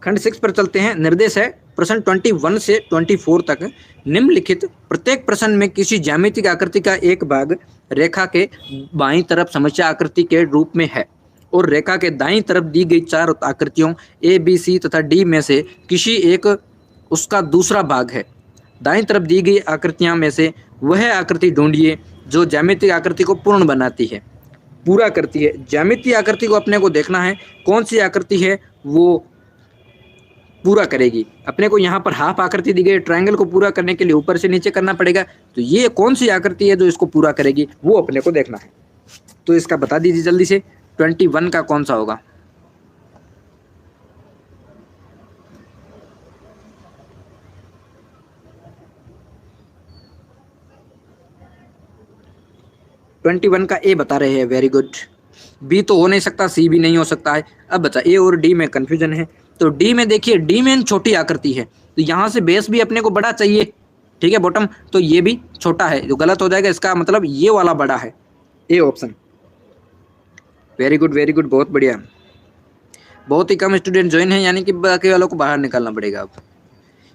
खंड 6 पर चलते हैं। निर्देश है प्रश्न 21 से 24 तक निम्नलिखित प्रत्येक प्रश्न में किसी ज्यामितिक आकृति का एक भाग रेखा के बाईं तरफ समस्या आकृति के रूप में है और रेखा के दाईं तरफ दी गई 4 आकृतियों ए बी सी तथा डी में से किसी एक उसका दूसरा भाग है। दाईं तरफ दी गई आकृतियां में से वह आकृति ढूंढिए जो ज्यामितिक आकृति को पूर्ण बनाती है, पूरा करती है। ज्यामितीय आकृति को अपने को देखना है कौन सी आकृति है वो पूरा करेगी। अपने को यहाँ पर हाफ आकृति दी गई, ट्रायंगल को पूरा करने के लिए ऊपर से नीचे करना पड़ेगा, तो ये कौन सी आकृति है जो इसको पूरा करेगी वो अपने को देखना है। तो इसका बता दीजिए जल्दी से, 21 का कौन सा होगा। ट्वेंटी वन का ए बता रहे हैं, वेरी गुड। बी तो हो नहीं सकता, सी भी नहीं हो सकता है। अब बचा ए और डी में कंफ्यूजन है। तो डी में देखिए, डी में छोटी आकृति है, तो यहाँ से बेस भी अपने को बड़ा चाहिए। ठीक है, बॉटम तो ये भी छोटा है, जो गलत हो जाएगा। इसका मतलब ये वाला बड़ा है, A option. Very good, very good, बहुत बढ़िया। बहुत ही कम स्टूडेंट ज्वाइन है, यानी कि बाकी वालों को बाहर निकालना पड़ेगा। अब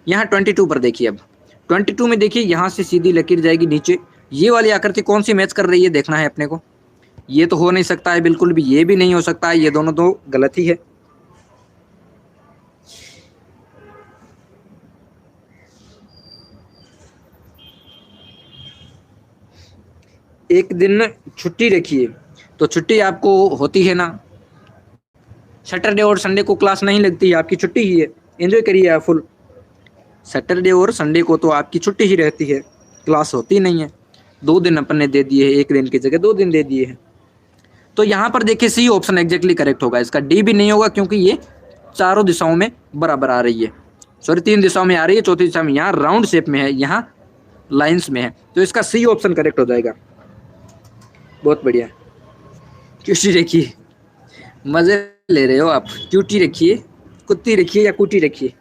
यहाँ 22 पर देखिए। अब 22 में देखिए, यहाँ से सीधी लकीर जाएगी नीचे। ये वाली आकृति कौन सी मैच कर रही है देखना है अपने को। ये तो हो नहीं सकता है बिल्कुल भी, ये भी नहीं हो सकता है, ये दोनों तो गलत ही है। एक दिन छुट्टी रखिए, तो छुट्टी आपको होती है ना, सैटरडे और संडे को क्लास नहीं लगती है, आपकी छुट्टी ही है। एंजॉय करिए आप फुल। सैटरडे और संडे को तो आपकी छुट्टी ही रहती है, क्लास होती नहीं है। 2 दिन अपन ने दे दिए हैं, एक दिन की जगह 2 दिन दे दिए हैं। तो यहाँ पर देखिए सी ऑप्शन एग्जैक्टली करेक्ट होगा। इसका डी भी नहीं होगा, क्योंकि ये चारों दिशाओं में बराबर आ रही है। सॉरी, 3 दिशाओं में आ रही है, चौथी दिशा में यहाँ राउंड शेप में है, यहाँ लाइंस में है। तो इसका सी ऑप्शन करेक्ट हो जाएगा। बहुत बढ़िया। क्यूटी रखिए, मजे ले रहे हो आप। क्यूटी रखिए, कुत्ती रखिए या कुटी रखिए।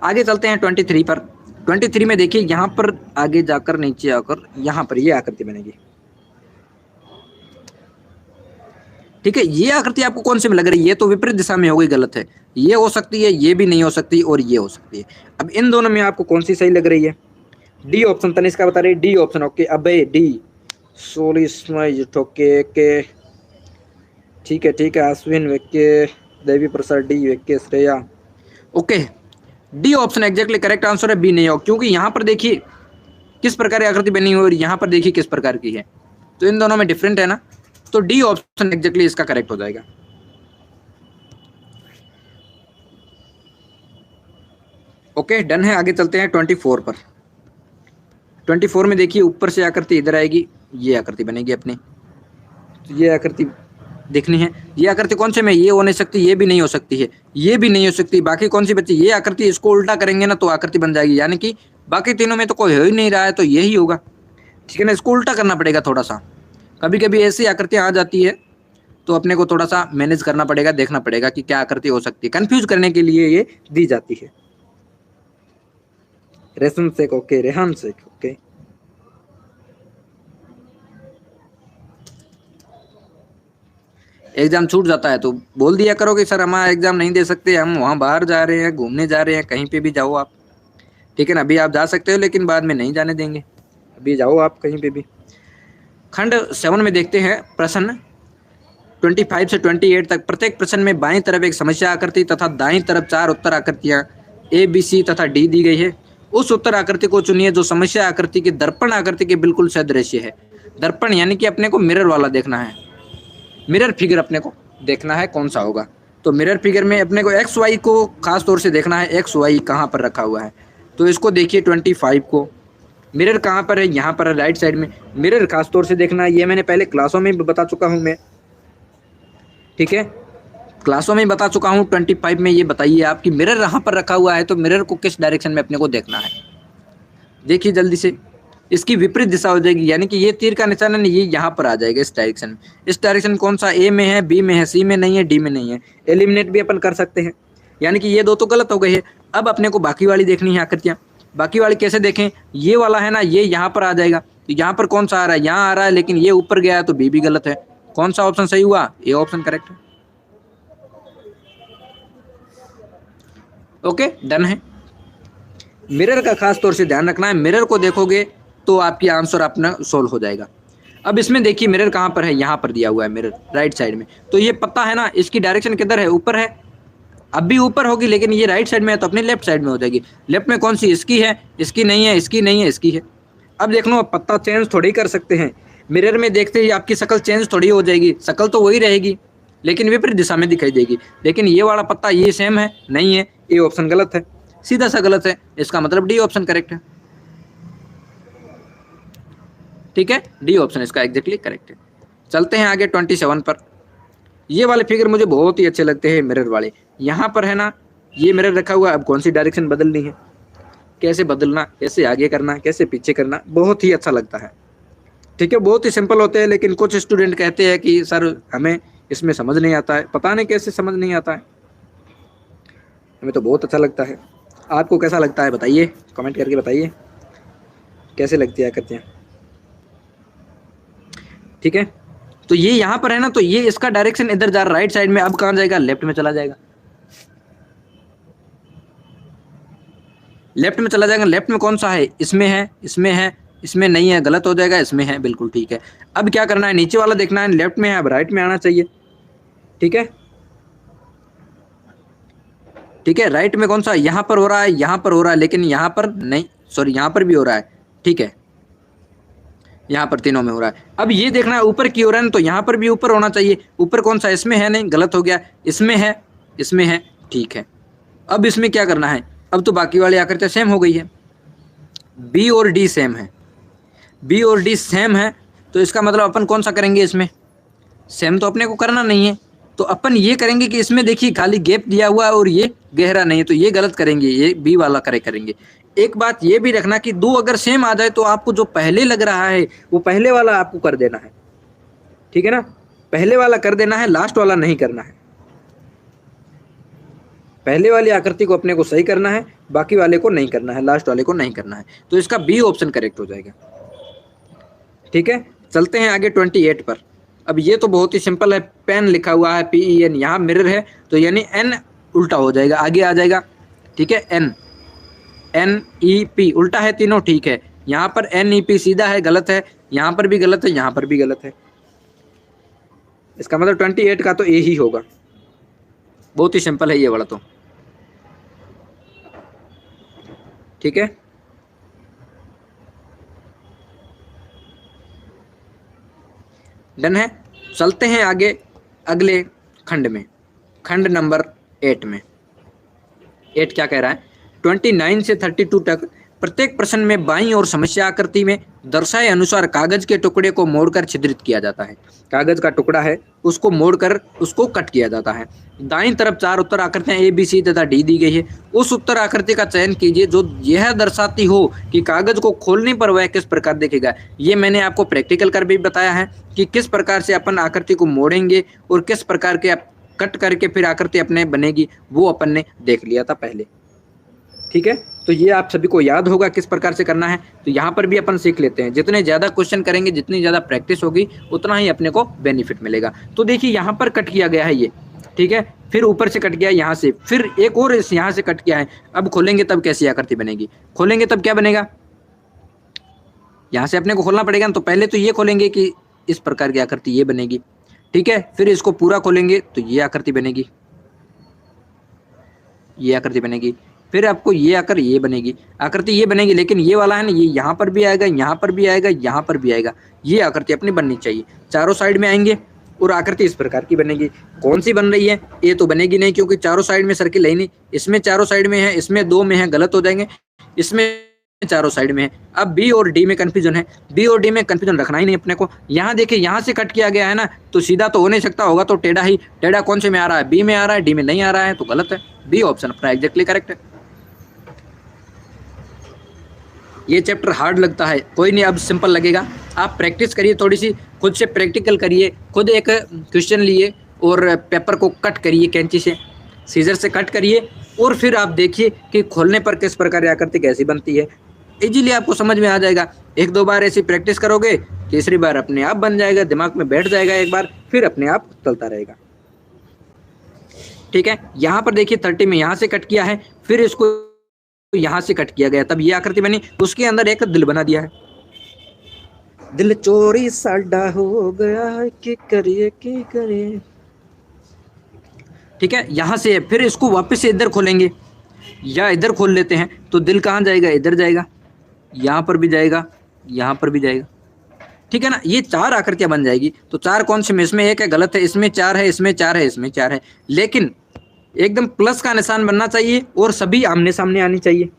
आगे चलते हैं 23 पर। 23 में देखिए, यहाँ पर आगे जाकर नीचे आकर यहाँ पर ये आकृति बनेगी। ठीक है, ये आकृति आपको कौन सी में लग रही है, ये तो विपरीत दिशा में हो गई, गलत है। ये हो सकती है, ये भी नहीं हो सकती, और ये हो सकती है। अब इन दोनों में आपको कौन सी सही लग रही है। डी ऑप्शन तनिष्का बता रही है, डी ऑप्शन। ओके, अबे डी सोली स्माइज ठोके के। ठीक है, ठीक है, अश्विन वेके, देवी प्रसाद डी वेके, Shreya. Okay, D option exactly correct answer है, बी नहीं हो, क्योंकि यहाँ पर देखिए किस प्रकार की आकृति बनी हुई और यहाँ पर देखिए किस प्रकार की है, तो इन दोनों में डिफरेंट है ना। तो डी ऑप्शन एग्जैक्टली इसका करेक्ट हो जाएगा। ओके, डन है। आगे चलते हैं 24 पर। 24 में देखिए, ऊपर से आकृति इधर आएगी, ये आकृति बनेगी अपनी। तो ये आकृति देखनी है। ये आकृति कौन से में, ये हो नहीं सकती, ये भी नहीं हो सकती है, ये भी नहीं हो सकती। बाकी कौन सी बच्ची, ये आकृति, इसको उल्टा करेंगे ना तो आकृति बन जाएगी, यानी कि बाकी तीनों में तो कोई हो ही नहीं रहा है, तो यही होगा। ठीक है ना, इसको उल्टा करना पड़ेगा थोड़ा सा। कभी कभी ऐसी आकृतियां आ जाती है, तो अपने को थोड़ा सा मैनेज करना पड़ेगा, देखना पड़ेगा कि क्या आकृति हो सकती है। कंफ्यूज करने के लिए ये दी जाती है। Resham Shaikh, okay, Rehan Shaikh, okay. Exam छूट जाता है तो बोल दिया करो कि सर हमारा एग्जाम नहीं दे सकते, हम वहाँ बाहर जा रहे हैं, घूमने जा रहे हैं, कहीं पे भी जाओ आप। ठीक है ना, अभी आप जा सकते हो, लेकिन बाद में नहीं जाने देंगे, अभी जाओ आप कहीं पे भी। खंड 7 में देखते हैं प्रश्न 25 से 28 तक। प्रत्येक प्रश्न में बाईं तरफ एक समस्या आकृति तथा दाईं तरफ 4 उत्तर आकृतियां ए बी सी तथा डी दी गई है। उस उत्तर आकृति को चुनिए जो समस्या आकृति के दर्पण आकृति के बिल्कुल सदृश्य है। दर्पण यानी कि अपने को मिरर वाला देखना है, मिरर फिगर अपने को देखना है कौन सा होगा। तो मिरर फिगर में अपने को एक्स वाई को खास तौर से देखना है, एक्स वाई कहाँ पर रखा हुआ है। तो इसको देखिए 25 को, मिरर कहाँ पर है, यहाँ पर है राइट साइड में। मिरर खास तौर से देखना, ये मैंने पहले क्लासों में भी बता चुका हूँ मैं, ठीक है, क्लासों में बता चुका हूँ। 25 में ये बताइए आपकी मिरर यहाँ पर रखा हुआ है तो मिरर को किस डायरेक्शन में अपने को देखना है। देखिए जल्दी से, इसकी विपरीत दिशा हो जाएगी, यानी कि ये तीर का निशान है ये यहाँ पर आ जाएगा इस डायरेक्शन में। इस डायरेक्शन कौन सा, ए में है, बी में है, सी में नहीं है, डी में नहीं है। एलिमिनेट भी अपन कर सकते हैं, यानी कि ये दो तो गलत हो गई है। अब अपने को बाकी वाली देखनी है आकृतियाँ। बाकी वाली कैसे देखें, ये वाला है ना, ये यहाँ पर आ जाएगा, तो यहाँ पर कौन सा आ रहा है, यहाँ आ रहा है, लेकिन ये ऊपर गया है तो बी भी गलत है। कौन सा ऑप्शन सही हुआ, ए ऑप्शन करेक्ट है। ओके डन है। मिरर का खास तौर से ध्यान रखना है, मिरर को देखोगे तो आपकी आंसर अपना सोल्व हो जाएगा। अब इसमें देखिए मिरर कहाँ पर है, यहाँ पर दिया हुआ है मिरर राइट साइड में, तो ये पता है ना इसकी डायरेक्शन किधर है, ऊपर है। अब भी ऊपर होगी, लेकिन ये राइट साइड में है तो अपने लेफ्ट साइड में हो जाएगी। लेफ्ट में कौन सी, इसकी है, इसकी नहीं है, इसकी नहीं है, इसकी है। अब देख लो, अब पत्ता चेंज थोड़ी कर सकते हैं, मिरर में देखते ही आपकी शक्ल चेंज थोड़ी हो जाएगी, शक्ल तो वही रहेगी लेकिन विपरीत दिशा में दिखाई देगी। लेकिन ये वाला पत्ता ये सेम है, नहीं है, ये ऑप्शन गलत है, सीधा सा गलत है। इसका मतलब डी ऑप्शन करेक्ट है, ठीक है, डी ऑप्शन इसका एग्जैक्टली करेक्ट है। चलते हैं आगे 27 पर। ये वाले फिगर मुझे बहुत ही अच्छे लगते हैं मिरर वाले। यहाँ पर है ना ये मिरर रखा हुआ है, अब कौन सी डायरेक्शन बदलनी है, कैसे बदलना, कैसे आगे करना, कैसे पीछे करना, बहुत ही अच्छा लगता है, ठीक है। बहुत ही सिंपल होते हैं, लेकिन कुछ स्टूडेंट कहते हैं कि सर हमें इसमें समझ नहीं आता है, पता नहीं कैसे समझ नहीं आता है, हमें तो बहुत अच्छा लगता है। आपको कैसा लगता है बताइए, कमेंट करके बताइए कैसे लगती है आकृतियाँ, ठीक है। तो ये यहाँ पर है ना, तो ये इसका डायरेक्शन इधर जा रहा राइट साइड में, अब कहाँ जाएगा, लेफ्ट में चला जाएगा, लेफ्ट में चला जाएगा। लेफ्ट में कौन सा है, इसमें है, इसमें है, इसमें नहीं है, गलत हो जाएगा, इसमें है, बिल्कुल ठीक है। अब क्या करना है, नीचे वाला देखना है, लेफ्ट में है, अब राइट में आना चाहिए, ठीक है, ठीक है। राइट में कौन सा, यहाँ पर हो रहा है, यहाँ पर हो रहा है, लेकिन यहाँ पर नहीं, सॉरी यहाँ पर भी हो रहा है, ठीक है, यहाँ पर तीनों में हो रहा है। अब ये देखना है ऊपर की ओर है, तो यहाँ पर भी ऊपर होना चाहिए, ऊपर कौन सा, इसमें है, नहीं, गलत हो गया, इसमें है, इसमें है, ठीक है। अब इसमें क्या करना है, अब तो बाकी वाली आकृतियाँ सेम हो गई है, बी और डी सेम है, बी और डी सेम है, तो इसका मतलब अपन कौन सा करेंगे, इसमें सेम तो अपने को करना नहीं है, तो अपन ये करेंगे कि इसमें देखिए खाली गैप दिया हुआ है और ये गहरा नहीं है, तो ये गलत करेंगे, ये बी वाला करेंगे। एक बात ये भी रखना कि दो अगर सेम आ जाए तो आपको जो पहले लग रहा है वो पहले वाला आपको कर देना है, ठीक है ना, पहले वाला कर देना है, लास्ट वाला नहीं करना है। पहले वाली आकृति को अपने को सही करना है, बाकी वाले को नहीं करना है, लास्ट वाले को नहीं करना है, तो इसका बी ऑप्शन करेक्ट हो जाएगा, ठीक है। चलते हैं आगे 28 पर। अब ये तो बहुत ही सिंपल है, पेन लिखा हुआ है PEN, यहाँ मिरर है तो यानी N उल्टा हो जाएगा, आगे आ जाएगा, ठीक है, NEP उल्टा है तीनों, ठीक है। यहाँ पर NEP सीधा है, गलत है, यहाँ पर भी गलत है, यहाँ पर भी गलत है, इसका मतलब 28 का तो ए ही होगा। बहुत ही सिंपल है ये वाला तो, ठीक है। डन है। चलते हैं आगे अगले खंड में, खंड नंबर 8 में। 8 क्या कह रहा है, 29 से 32 तक प्रत्येक प्रश्न में बाईं ओर समस्या आकृति में दर्शाए अनुसार कागज के टुकड़े को मोड़कर छिद्रित किया जाता है। कागज का टुकड़ा है उसको मोड़कर उसको कट किया जाता है। दाईं तरफ 4 उत्तर आकृतियां ABC तथा D दी गई है। उस उत्तर आकृति का चयन कीजिए जो यह दर्शाती हो कि कागज को खोलने पर वह किस प्रकार दिखेगा। ये मैंने आपको प्रैक्टिकल कर भी बताया है कि किस प्रकार से अपन आकृति को मोड़ेंगे और किस प्रकार के कट करके फिर आकृति अपने बनेगी, वो अपन ने देख लिया था पहले, ठीक है। तो ये आप सभी को याद होगा किस प्रकार से करना है, तो यहाँ पर भी अपन सीख लेते हैं। जितने ज़्यादा क्वेश्चन करेंगे, जितनी ज़्यादा प्रैक्टिस होगी, उतना ही अपने को बेनिफिट मिलेगा। तो देखिए यहाँ पर कट किया गया है ये, ठीक है, फिर ऊपर से कट गया यहाँ से, फिर एक और इस यहाँ से कट किया है। अब खोलेंगे तब कैसी आकृति बनेगी, खोलेंगे तब क्या बनेगा, यहाँ से अपने को खोलना पड़ेगा ना, तो पहले तो ये खोलेंगे कि इस प्रकार की आकृति ये बनेगी, ठीक है। फिर इसको पूरा खोलेंगे तो ये आकृति बनेगी, ये आकृति बनेगी, फिर आपको ये आकर ये बनेगी, आकृति ये बनेगी। लेकिन ये वाला है ना, ये यहाँ पर भी आएगा, यहाँ पर भी आएगा, यहाँ पर भी आएगा, ये आकृति अपनी बननी चाहिए। चारों साइड में आएंगे और आकृति इस प्रकार की बनेगी। कौन सी बन रही है? ए तो बनेगी नहीं क्योंकि चारों साइड में सर्किल है ही नहीं। इसमें चारों साइड में है, इसमें दो में है, गलत हो जाएंगे। इसमें चारों साइड में है। अब बी और डी में कंफ्यूजन है, बी और डी में कंफ्यूजन रखना ही नहीं अपने को। यहाँ देखिए यहाँ से कट किया गया है ना, तो सीधा तो हो नहीं सकता, होगा तो टेढ़ा ही। टेढ़ा कौन से में आ रहा है? बी में आ रहा है, डी में नहीं आ रहा है, तो गलत है। बी ऑप्शन अपना एग्जैक्टली करेक्ट है। ये चैप्टर हार्ड लगता है, कोई नहीं, अब सिंपल लगेगा। आप प्रैक्टिस करिए थोड़ी सी, खुद से प्रैक्टिकल करिए, खुद एक क्वेश्चन लिए और पेपर को कट करिए, कैंची से, सीजर से कट करिए, और फिर आप देखिए कि खोलने पर किस प्रकार आकृति कैसी बनती है। इजीली आपको समझ में आ जाएगा। एक दो बार ऐसी प्रैक्टिस करोगे, तीसरी बार अपने आप बन जाएगा, दिमाग में बैठ जाएगा एक बार, फिर अपने आप चलता रहेगा। ठीक है, यहाँ पर देखिए 30 में यहाँ से कट किया है, फिर इसको यहाँ से कट किया गया, तब ये आकृति बनी। उसके अंदर एक दिल बना दिया है। दिल चोरी साडा हो गया है, की करिए की करिए। ठीक है, यहाँ से फिर इसको वापस से इधर खोलेंगे या इधर खोल लेते हैं, तो दिल कहाँ जाएगा? इधर जाएगा, यहाँ पर भी जाएगा, यहाँ पर भी जाएगा। ठीक है ना, ये चार आकृतियां बन जाएगी। तो चार कौन से में? इसमें एक है, गलत है। इसमें चार है, इसमें चार है, इसमें चार है, लेकिन एकदम प्लस का निशान बनना चाहिए और सभी आमने सामने आनी चाहिए।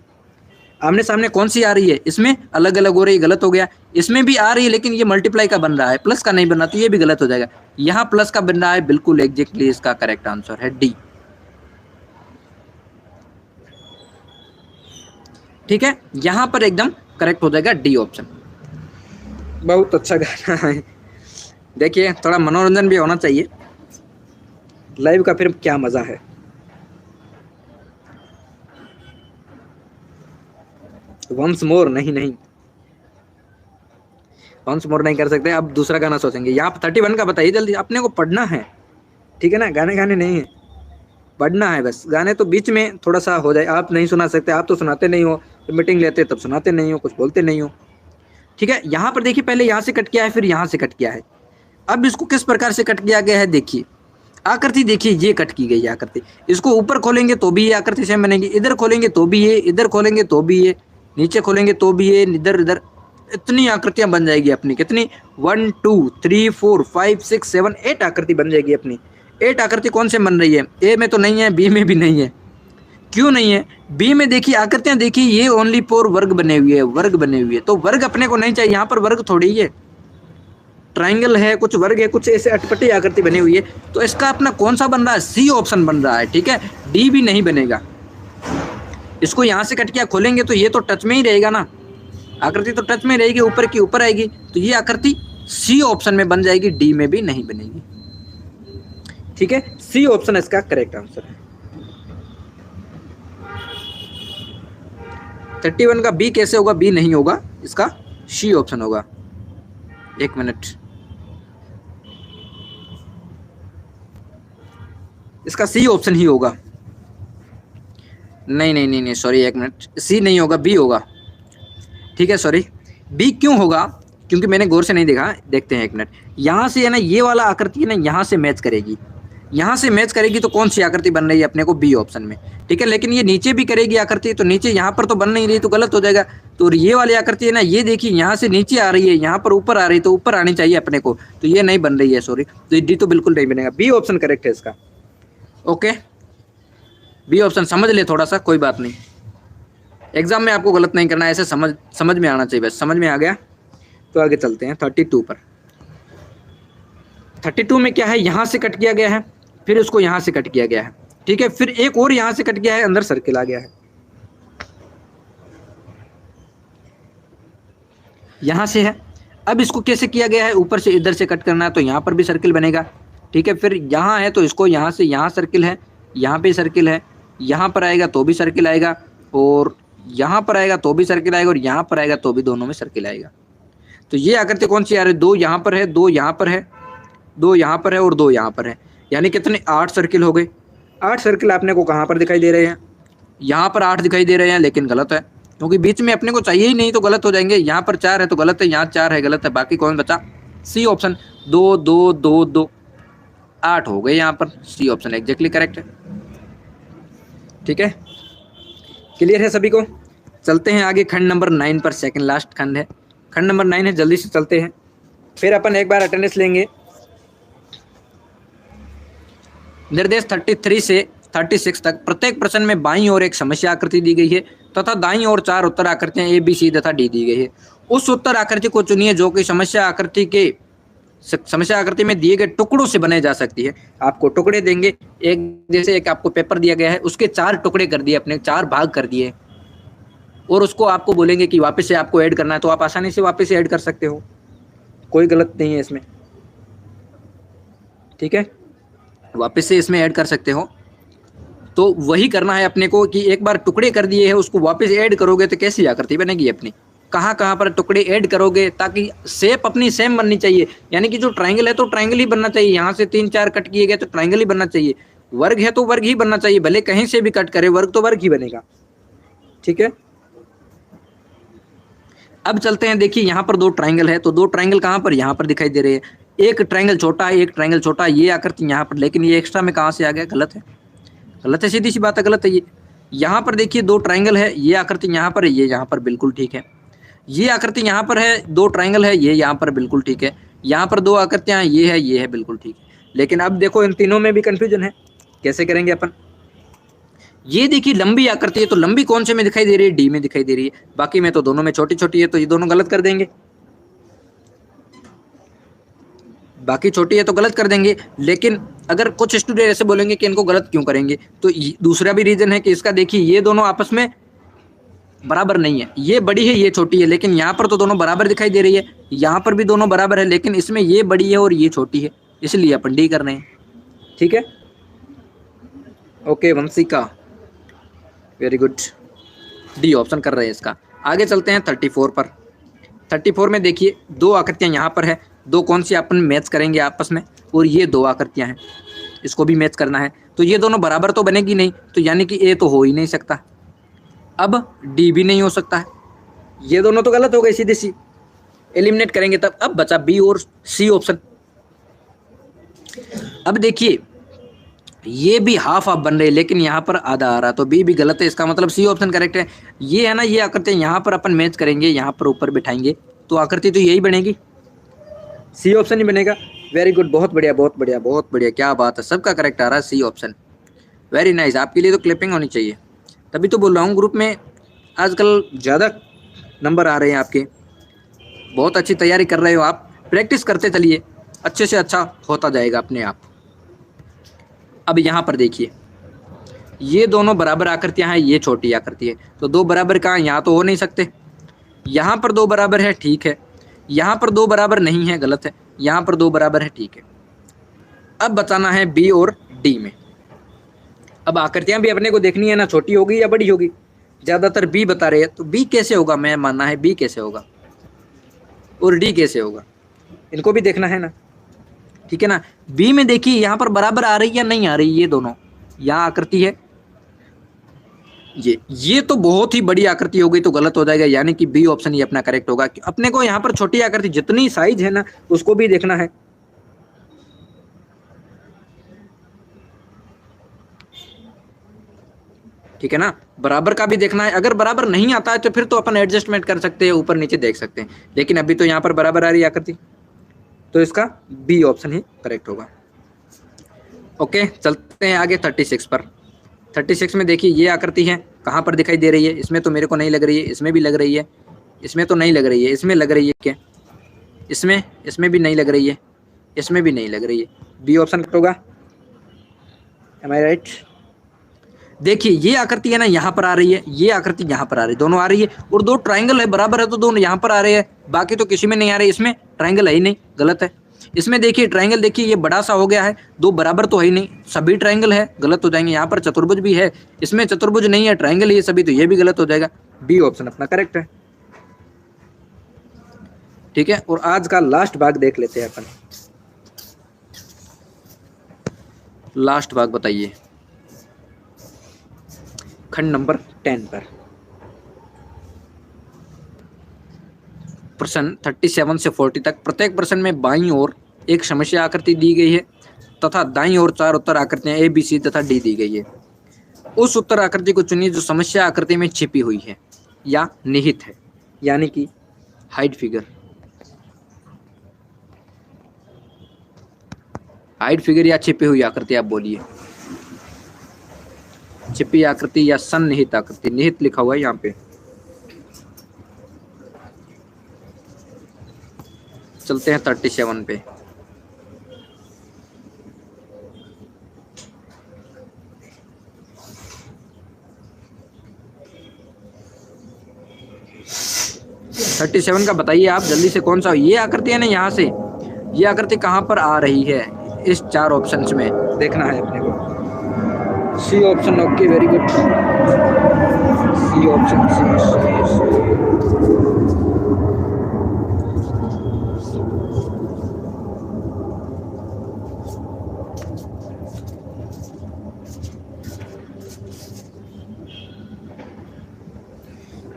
आमने सामने कौन सी आ रही है? इसमें अलग अलग हो रही है, गलत हो गया। इसमें भी आ रही है लेकिन ये मल्टीप्लाई का बन रहा है, प्लस का नहीं बन रहा, तो ये भी गलत हो जाएगा। यहाँ प्लस का बन रहा है, बिल्कुल एग्जैक्टली इसका करेक्ट आंसर है डी। ठीक है, यहाँ पर एकदम करेक्ट हो जाएगा डी ऑप्शन। बहुत अच्छा गाना है। देखिए थोड़ा मनोरंजन भी होना चाहिए, लाइव का फिर क्या मजा है। वंस मोर नहीं, वंस मोर नहीं कर सकते। अब दूसरा गाना सोचेंगे। यहाँ 31 का बताइए जल्दी, अपने को पढ़ना है। ठीक है ना, गाने नहीं है, पढ़ना है बस। गाने तो बीच में थोड़ा सा हो जाए, आप नहीं सुना सकते, आप तो सुनाते नहीं हो, तो मीटिंग लेते तब सुनाते नहीं हो, कुछ बोलते नहीं हो। ठीक है, यहाँ पर देखिए पहले यहाँ से कट किया है, फिर यहाँ से कट किया है। अब इसको किस प्रकार से कट किया गया है देखिए। आकृति देखिए, ये कट की गई है आकृति। इसको ऊपर खोलेंगे तो भी ये आकृति सेम बनेगी, इधर खोलेंगे तो भी ये, इधर खोलेंगे तो भी ये, नीचे खोलेंगे तो भी ये, इधर इधर, इतनी आकृतियां बन जाएगी अपनी। कितनी? 1 2 3 4 5 6 7 8 आकृति बन जाएगी अपनी। 8 आकृति कौन से बन रही है? ए में तो नहीं है, बी में भी नहीं है। क्यों नहीं है? बी में देखिए आकृतियां देखिए, ये ओनली फॉर वर्ग बने हुए है, वर्ग बने हुए है, तो वर्ग अपने को नहीं चाहिए। यहाँ पर वर्ग थोड़ी ही है, ट्राइंगल है, कुछ वर्ग है, कुछ ऐसे अटपटी आकृति बनी हुई है। तो इसका अपना कौन सा बन रहा है? सी ऑप्शन बन रहा है। ठीक है, डी भी नहीं बनेगा। इसको यहाँ से कट किया, खोलेंगे तो ये तो टच में ही रहेगा ना, आकृति तो टच में रहेगी, ऊपर की ऊपर आएगी, तो ये आकृति सी ऑप्शन में बन जाएगी, डी में भी नहीं बनेगी। ठीक है, सी ऑप्शन इसका करेक्ट आंसर है। 31 का बी कैसे होगा? बी नहीं होगा, इसका सी ऑप्शन होगा। एक मिनट, इसका सी ऑप्शन ही होगा। नहीं, सॉरी, एक मिनट, सी नहीं होगा, बी होगा। ठीक है, सॉरी, बी क्यों होगा? क्योंकि मैंने गौर से नहीं देखा। देखते हैं एक मिनट। यहाँ से है ना, ये वाला आकृति है ना, यहाँ से मैच करेगी, यहाँ से मैच करेगी, तो कौन सी आकृति बन रही है अपने को? बी ऑप्शन में। ठीक है, लेकिन ये नीचे भी करेगी आकृति, तो नीचे यहाँ पर तो बन नहीं रही, तो गलत हो जाएगा। तो ये वाली आकृति है ना, ये देखिए यहाँ से नीचे आ रही है, यहाँ पर ऊपर आ रही है, तो ऊपर आनी चाहिए अपने को, तो ये नहीं बन रही है, सॉरी। तो डी तो बिल्कुल नहीं बनेगा, बी ऑप्शन करेक्ट है इसका। ओके, बी ऑप्शन समझ ले थोड़ा सा, कोई बात नहीं, एग्जाम में आपको गलत नहीं करना है, ऐसे समझ में आना चाहिए बस। समझ में आ गया तो आगे चलते हैं 32 पर। 32 में क्या है? यहाँ से कट किया गया है, फिर उसको यहाँ से कट किया गया है। ठीक है, फिर एक और यहाँ से कट गया है, अंदर सर्किल आ गया है। यहाँ से है, अब इसको कैसे किया गया है? ऊपर से इधर से कट करना है, तो यहाँ पर भी सर्किल बनेगा। ठीक है, फिर यहाँ है तो इसको यहाँ से, यहाँ सर्किल है, यहाँ पे सर्किल है, यहाँ पर आएगा तो भी सर्किल आएगा, और यहाँ पर आएगा तो भी सर्किल आएगा, और यहाँ पर आएगा तो भी दोनों में सर्किल आएगा। तो ये आकृति कौन सी आ रही है? 2 यहाँ पर है, 2 यहाँ पर है, 2 यहाँ पर है, और 2 यहाँ पर है, यानी कितने? 8 सर्किल हो गए। 8 सर्किल अपने को कहाँ पर दिखाई दे रहे हैं? यहाँ पर 8 दिखाई दे रहे हैं, लेकिन गलत है, क्योंकि बीच में अपने को चाहिए ही नहीं, तो गलत हो जाएंगे। यहाँ पर 4 है तो गलत है, यहाँ 4 है गलत है, बाकी कौन बचा? C option. 2 2 2 2 8 हो गए यहाँ पर, सी ऑप्शन एग्जैक्टली करेक्ट है। ठीक है, क्लियर है सभी को? चलते हैं आगे खंड नंबर 9 पर, सेकंड लास्ट खंड है, खंड नंबर 9 है, जल्दी से चलते हैं। फिर अपन एक बार अटेंडेंस लेंगे, निर्देश 33 से 36 तक प्रत्येक प्रश्न में बाईं ओर एक समस्या आकृति दी गई है तथा दाईं ओर 4 उत्तर आकृतियां ए बी सी तथा डी दी गई है। उस उत्तर आकृति को चुनिए जो कि समस्या आकृति में दिए गए टुकड़ों से बनाई जा सकती है। आपको टुकड़े देंगे, एक जैसे एक आपको पेपर दिया गया है, उसके 4 टुकड़े कर दिए, अपने 4 भाग कर दिए, और उसको आपको बोलेंगे कि वापस से आपको ऐड करना है, तो आप आसानी से वापस से ऐड कर सकते हो, कोई गलत नहीं है इसमें। ठीक है, वापस से इसमें ऐड कर सकते हो। तो वही करना है अपने को कि एक बार टुकड़े कर दिए हैं उसको वापस ऐड करोगे तो कैसी आकृति बनेगी अपनी, कहाँ कहाँ पर टुकड़े ऐड करोगे ताकि शेप अपनी सेम बननी चाहिए। यानी कि जो ट्रायंगल है तो ट्रायंगल ही बनना चाहिए, यहाँ से 3-4 कट किए गए तो ट्रायंगल ही बनना चाहिए, वर्ग है तो वर्ग ही बनना चाहिए, भले कहीं से भी कट करे वर्ग तो वर्ग ही बनेगा। ठीक है, अब चलते हैं, देखिए यहाँ पर 2 ट्रायंगल है, तो 2 ट्रायंगल कहाँ पर, यहाँ पर दिखाई दे रहे हैं। एक ट्रायंगल छोटा है, एक ट्रायंगल छोटा है, ये आकृति यहाँ पर, लेकिन ये एक्स्ट्रा में कहाँ से आ गया, गलत है, गलत है, सीधी सी बात है, गलत है ये। यहाँ पर देखिए 2 ट्रायंगल है, ये आकृति यहाँ पर है, ये यहाँ पर, बिल्कुल ठीक है। ये आकृति यहाँ पर है, 2 ट्रायंगल है, ये यहाँ पर, बिल्कुल ठीक है। यहाँ पर 2 आकृतियाँ, ये है, बिल्कुल ठीक है। लेकिन अब देखो इन तीनों में भी कंफ्यूजन है, कैसे करेंगे अपन। ये देखिए लंबी आकृति है, तो लंबी कौन से में दिखाई दे रही है, डी में दिखाई दे रही है, बाकी में तो दोनों में छोटी छोटी है, तो ये दोनों गलत कर देंगे, बाकी छोटी है तो गलत कर देंगे। लेकिन अगर कुछ स्टूडेंट ऐसे बोलेंगे कि इनको गलत क्यों करेंगे, तो दूसरा भी रीजन है कि इसका देखिए ये दोनों आपस में बराबर नहीं है, ये बड़ी है ये छोटी है, लेकिन यहाँ पर तो दोनों बराबर दिखाई दे रही है, यहाँ पर भी दोनों बराबर है, लेकिन इसमें ये बड़ी है और ये छोटी है, इसलिए अपन डी कर रहे हैं। ठीक है, okay Vanshika, very good, D option कर रहे हैं इसका। आगे चलते हैं 34 पर। 34 में देखिए 2 आकृतियां यहाँ पर है, 2 कौन सी अपन मैच करेंगे आपस में, और ये 2 आकृतियां हैं, इसको भी मैच करना है, तो ये दोनों बराबर तो बनेगी नहीं, तो यानी कि ए तो हो ही नहीं सकता, अब डी भी नहीं हो सकता है, ये दोनों तो गलत हो गए, सीधे सी एलिमिनेट करेंगे तब। अब बचा बी और सी ऑप्शन। अब देखिए ये भी हाफ हाफ बन रहे, लेकिन यहाँ पर आधा आ रहा, तो बी भी गलत है, इसका मतलब सी ऑप्शन करेक्ट है। ये है ना, ये आकृति यहाँ पर अपन मैच करेंगे, यहाँ पर ऊपर बिठाएंगे तो आकृति तो यही बनेगी, सी ऑप्शन ही बनेगा। वेरी गुड, बहुत बढ़िया बहुत बढ़िया बहुत बढ़िया, क्या बात है, सबका करेक्ट आ रहा है सी ऑप्शन, वेरी नाइस। आपके लिए तो क्लिपिंग होनी चाहिए, तभी तो बोल रहा हूँ ग्रुप में आजकल ज़्यादा नंबर आ रहे हैं आपके, बहुत अच्छी तैयारी कर रहे हो आप, प्रैक्टिस करते चलिए, अच्छे से अच्छा होता जाएगा अपने आप। अब यहाँ पर देखिए ये दोनों बराबर आकृतियाँ हैं, ये छोटी आकृति है, तो 2 बराबर कहाँ, यहाँ तो हो नहीं सकते, यहाँ पर 2 बराबर है, ठीक है, यहाँ पर 2 बराबर नहीं है, गलत है, यहाँ पर 2 बराबर है, ठीक है। अब बताना है बी और डी में। अब आकृतियाँ भी अपने को देखनी है ना, छोटी होगी या बड़ी होगी, ज़्यादातर बी बता रहे हैं, तो बी कैसे होगा, मैं मानना है बी कैसे होगा और डी कैसे होगा, इनको भी देखना है ना। ठीक है ना, बी में देखिए यहाँ पर बराबर आ रही या नहीं आ रही, ये दोनों, यहाँ आकृति है, ये तो बहुत ही बड़ी आकृति हो गई, तो गलत हो जाएगा, यानी कि बी ऑप्शन ही अपना करेक्ट होगा। अपने को यहाँ पर छोटी आकृति जितनी साइज है ना उसको भी देखना है। ठीक है ना, बराबर का भी देखना है, अगर बराबर नहीं आता है तो फिर तो अपन एडजस्टमेंट कर सकते हैं, ऊपर नीचे देख सकते हैं, लेकिन अभी तो यहाँ पर बराबर आ रही है आकृति, तो इसका बी ऑप्शन ही करेक्ट होगा। ओके, चलते हैं आगे 36 पर। 36 में देखिए ये आकृति है, कहाँ पर दिखाई दे रही है, इसमें तो मेरे को नहीं लग रही है, इसमें भी लग रही है, इसमें तो नहीं लग रही है, इसमें लग रही है क्या, इसमें भी नहीं लग रही है, इसमें भी नहीं लग रही है, बी ऑप्शन करेक्ट होगा। एम आई राइट। देखिए ये आकृति है ना, यहाँ पर आ रही है, ये आकृति यहाँ पर आ रही है, दोनों आ रही है, और 2 ट्रायंगल है, बराबर है, तो दोनों यहाँ पर आ रहे हैं, बाकी तो किसी में नहीं आ रहे, इसमें ट्रायंगल है ही नहीं, गलत है। इसमें देखिए ट्रायंगल, देखिए ये बड़ा सा हो गया है, 2 बराबर तो है ही नहीं, सभी ट्रायंगल है, गलत हो जाएंगे। यहाँ पर चतुर्भुज भी है, इसमें चतुर्भुज नहीं है, ट्रायंगल ये सभी, तो ये भी गलत हो जाएगा, बी ऑप्शन अपना करेक्ट है। ठीक है, और आज का लास्ट भाग देख लेते हैं अपन। लास्ट भाग बताइए, खंड नंबर 10 पर प्रश्न 37 से 40 तक प्रत्येक प्रश्न में बाईं ओर एक समस्या आकृति दी गई है तथा दाईं ओर 4 उत्तर आकृतियां ए बी सी तथा डी दी गई है। उस उत्तर आकृति को चुनिए जो समस्या आकृति में छिपी हुई है या निहित है, यानी कि हाइड फिगर, हाइड फिगर या छिपी हुई आकृति आप बोलिए। छिपी आकृति या सन्निहित आकृति, निहित लिखा हुआ है यहाँ पे। चलते हैं 37 पे। थर्टी सेवन का बताइए आप जल्दी से, कौन सा ये आकृति है ना, यहाँ से ये आकृति कहाँ पर आ रही है इस 4 ऑप्शंस में, देखना है अपने को। C option, okay very good, C option, C.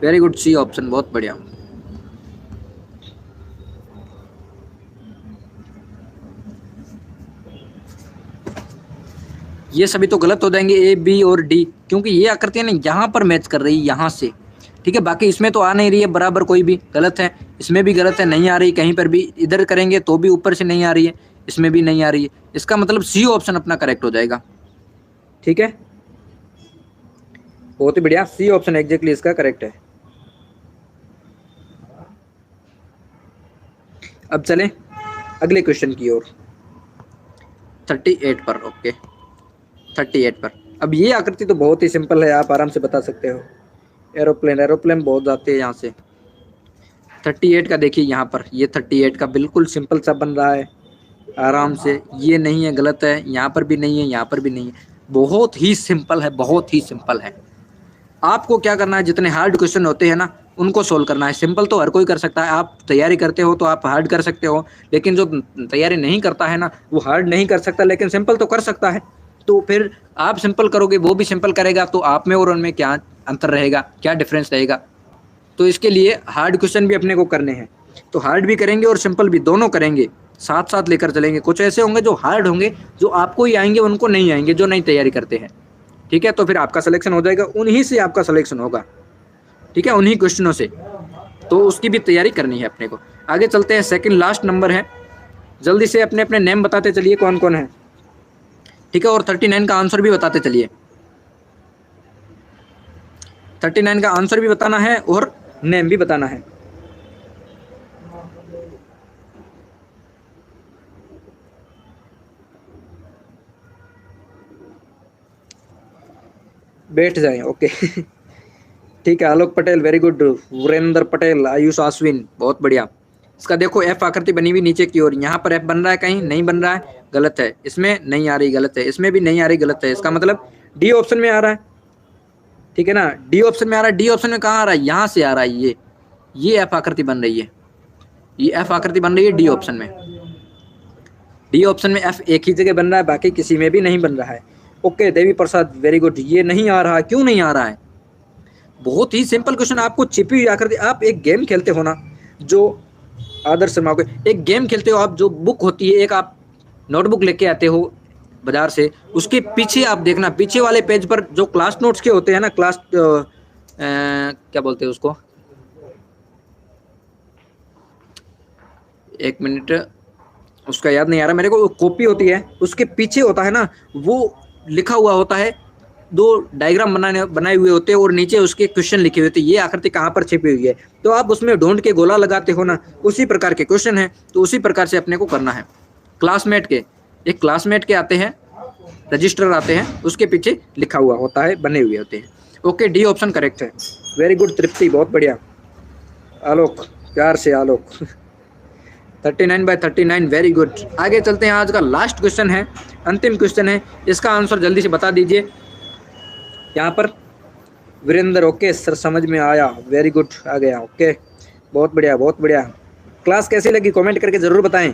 Very good, C option, बहुत बढ़िया। ये सभी तो गलत हो जाएंगे, ए बी और डी, क्योंकि ये आकृतियां ना यहाँ पर मैच कर रही है, यहाँ से, ठीक है। बाकी इसमें तो आ नहीं रही है बराबर, कोई भी गलत है, इसमें भी गलत है, नहीं आ रही कहीं पर भी। इधर करेंगे तो भी ऊपर से नहीं आ रही है, इसमें भी नहीं आ रही है। इसका मतलब सी ऑप्शन अपना करेक्ट हो जाएगा, ठीक है। बहुत ही बढ़िया, सी ऑप्शन एग्जैक्टली इसका करेक्ट है। अब चलें अगले क्वेश्चन की ओर, 38 पर, ओके 38 पर। अब ये आकृति तो बहुत ही सिंपल है, आप आराम से बता सकते हो। एरोप्लेन, एरोप्लेन बहुत जाते हैं यहाँ से। 38 का देखिए यहाँ पर, ये 38 का बिल्कुल सिंपल सा बन रहा है आराम से। ये नहीं है, गलत है, यहाँ पर भी नहीं है, यहाँ पर भी नहीं है। बहुत ही सिंपल है, बहुत ही सिंपल है। आपको क्या करना है, जितने हार्ड क्वेश्चन होते हैं ना उनको सोल्व करना है। सिंपल तो हर कोई कर सकता है, आप तैयारी करते हो तो आप हार्ड कर सकते हो, लेकिन जो तैयारी नहीं करता है ना वो हार्ड नहीं कर सकता, लेकिन सिंपल तो कर सकता है। तो फिर आप सिंपल करोगे, वो भी सिंपल करेगा, तो आप में और उनमें क्या अंतर रहेगा, क्या डिफरेंस रहेगा। तो इसके लिए हार्ड क्वेश्चन भी अपने को करने हैं, तो हार्ड भी करेंगे और सिंपल भी, दोनों करेंगे, साथ साथ लेकर चलेंगे। कुछ ऐसे होंगे जो हार्ड होंगे, जो आपको ही आएंगे, उनको नहीं आएंगे जो नहीं तैयारी करते हैं, ठीक है। तो फिर आपका सिलेक्शन हो जाएगा, उन्हीं से आपका सिलेक्शन होगा, ठीक है, उन्हीं क्वेश्चनों से। तो उसकी भी तैयारी करनी है अपने को। आगे चलते हैं, सेकंड लास्ट नंबर है। जल्दी से अपने अपने नेम बताते चलिए कौन कौन है, ठीक है। और 39 का आंसर भी बताते चलिए, 39 का आंसर भी बताना है और नेम भी बताना है। बैठ जाएं, ओके ठीक है। आलोक पटेल वेरी गुड, वीरेंद्र पटेल, आयुष आश्विन, बहुत बढ़िया। इसका देखो एफ आकृति बनी हुई नीचे की ओर, यहाँ पर एफ बन रहा है, कहीं नहीं बन रहा है, गलत है। इसमें नहीं आ रही, गलत है। इसमें भी नहीं आ रही, गलत है। इसका मतलब डी ऑप्शन में आ रहा है, ठीक है ना, डी ऑप्शन में आ रहा है। डी ऑप्शन में कहाँ आ रहा है, यहाँ से आ रहा है। ये एफ आकृति बन रही है, ये एफ आकृति बन रही है डी ऑप्शन में। डी ऑप्शन में एफ एक ही जगह बन रहा है, बाकी किसी में भी नहीं बन रहा है। Okay Devi Prasad very good. ये नहीं आ रहा, क्यों नहीं आ रहा है? बहुत ही सिंपल क्वेश्चन, आपको छिपी हुई आकृति। आप एक गेम खेलते हो ना, जो आदर्श शर्मा को एक गेम खेलते हो आप, जो बुक होती है एक, आप नोटबुक लेके आते हो बाजार से, उसके पीछे आप देखना, पीछे वाले पेज पर जो क्लास नोट्स के होते हैं ना, क्लास क्या बोलते हैं उसको, एक मिनट, उसका याद नहीं आ रहा मेरे को। कॉपी होती है, उसके पीछे होता है ना, वो लिखा हुआ होता है, दो डायग्राम बनाए हुए होते हैं और नीचे उसके क्वेश्चन लिखे हुए होते हैं, ये आकृति कहाँ पर छिपी हुई है। तो आप उसमें ढूंढ के गोला लगाते हो ना, उसी प्रकार के क्वेश्चन है। तो उसी प्रकार से अपने को करना है। क्लासमेट के, एक क्लासमेट के आते हैं, रजिस्टर आते हैं, उसके पीछे लिखा हुआ होता है, बने हुए होते हैं। ओके डी ऑप्शन करेक्ट है। वेरी गुड तृप्ति, बहुत बढ़िया। आलोक, प्यार से आलोक 39/39 वेरी गुड। आगे चलते हैं, आज का लास्ट क्वेश्चन है, अंतिम क्वेश्चन है, इसका आंसर जल्दी से बता दीजिए। यहाँ पर वीरेंद्र, ओके सर समझ में आया, वेरी गुड, आ गया, ओके बहुत बढ़िया, बहुत बढ़िया। क्लास कैसी लगी कमेंट करके ज़रूर बताएं,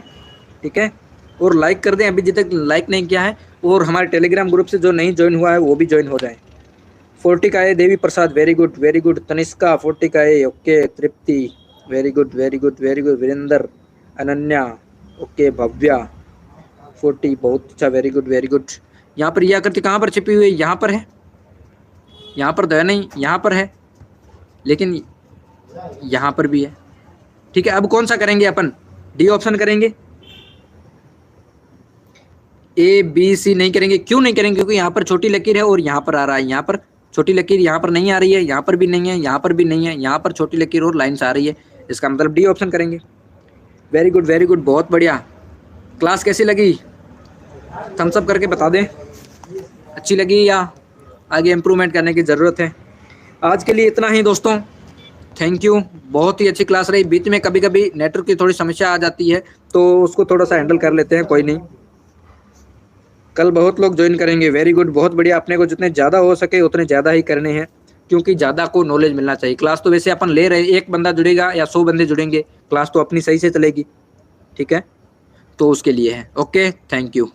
ठीक है। और लाइक कर दें, अभी जितने तक लाइक नहीं किया है। और हमारे टेलीग्राम ग्रुप से जो नहीं ज्वाइन हुआ है वो भी ज्वाइन हो जाए। 40 का है Devi Prasad, very good very good. Tanishka 40 का है, okay. Tripti very good very good very good. Virendra, Ananya, okay. Bhavya 40, बहुत अच्छा, वेरी गुड वेरी गुड। यहाँ पर यह आकृति कहाँ पर छिपी हुई है? यहाँ पर है, यहाँ पर तो है नहीं, यहाँ पर है, लेकिन यहाँ पर भी है, ठीक है। अब कौन सा करेंगे अपन? डी ऑप्शन करेंगे, ए बी सी नहीं करेंगे, क्यों नहीं करेंगे? क्योंकि यहाँ पर छोटी लकीर है और यहाँ पर आ रहा है, यहाँ पर छोटी लकीर यहाँ पर नहीं आ रही है, यहाँ पर भी नहीं है, यहाँ पर भी नहीं है, यहाँ पर छोटी लकीर और लाइन्स आ रही है, इसका मतलब डी ऑप्शन करेंगे। वेरी गुड वेरी गुड, बहुत बढ़िया। क्लास कैसी लगी? थम्स अप करके बता दें, अच्छी लगी या आगे इम्प्रूवमेंट करने की ज़रूरत है? आज के लिए इतना ही दोस्तों, थैंक यू। बहुत ही अच्छी क्लास रही। बीच में कभी कभी नेटवर्क की थोड़ी समस्या आ जाती है तो उसको थोड़ा सा हैंडल कर लेते हैं, कोई नहीं। कल बहुत लोग ज्वाइन करेंगे, वेरी गुड, बहुत बढ़िया। अपने को जितने ज़्यादा हो सके उतने ज़्यादा ही करने हैं, क्योंकि ज़्यादा को नॉलेज मिलना चाहिए। क्लास तो वैसे अपन ले रहे, एक बंदा जुड़ेगा या 100 बंदे जुड़ेंगे, क्लास तो अपनी सही से चलेगी, ठीक है? तो उसके लिए है। Okay, thank you.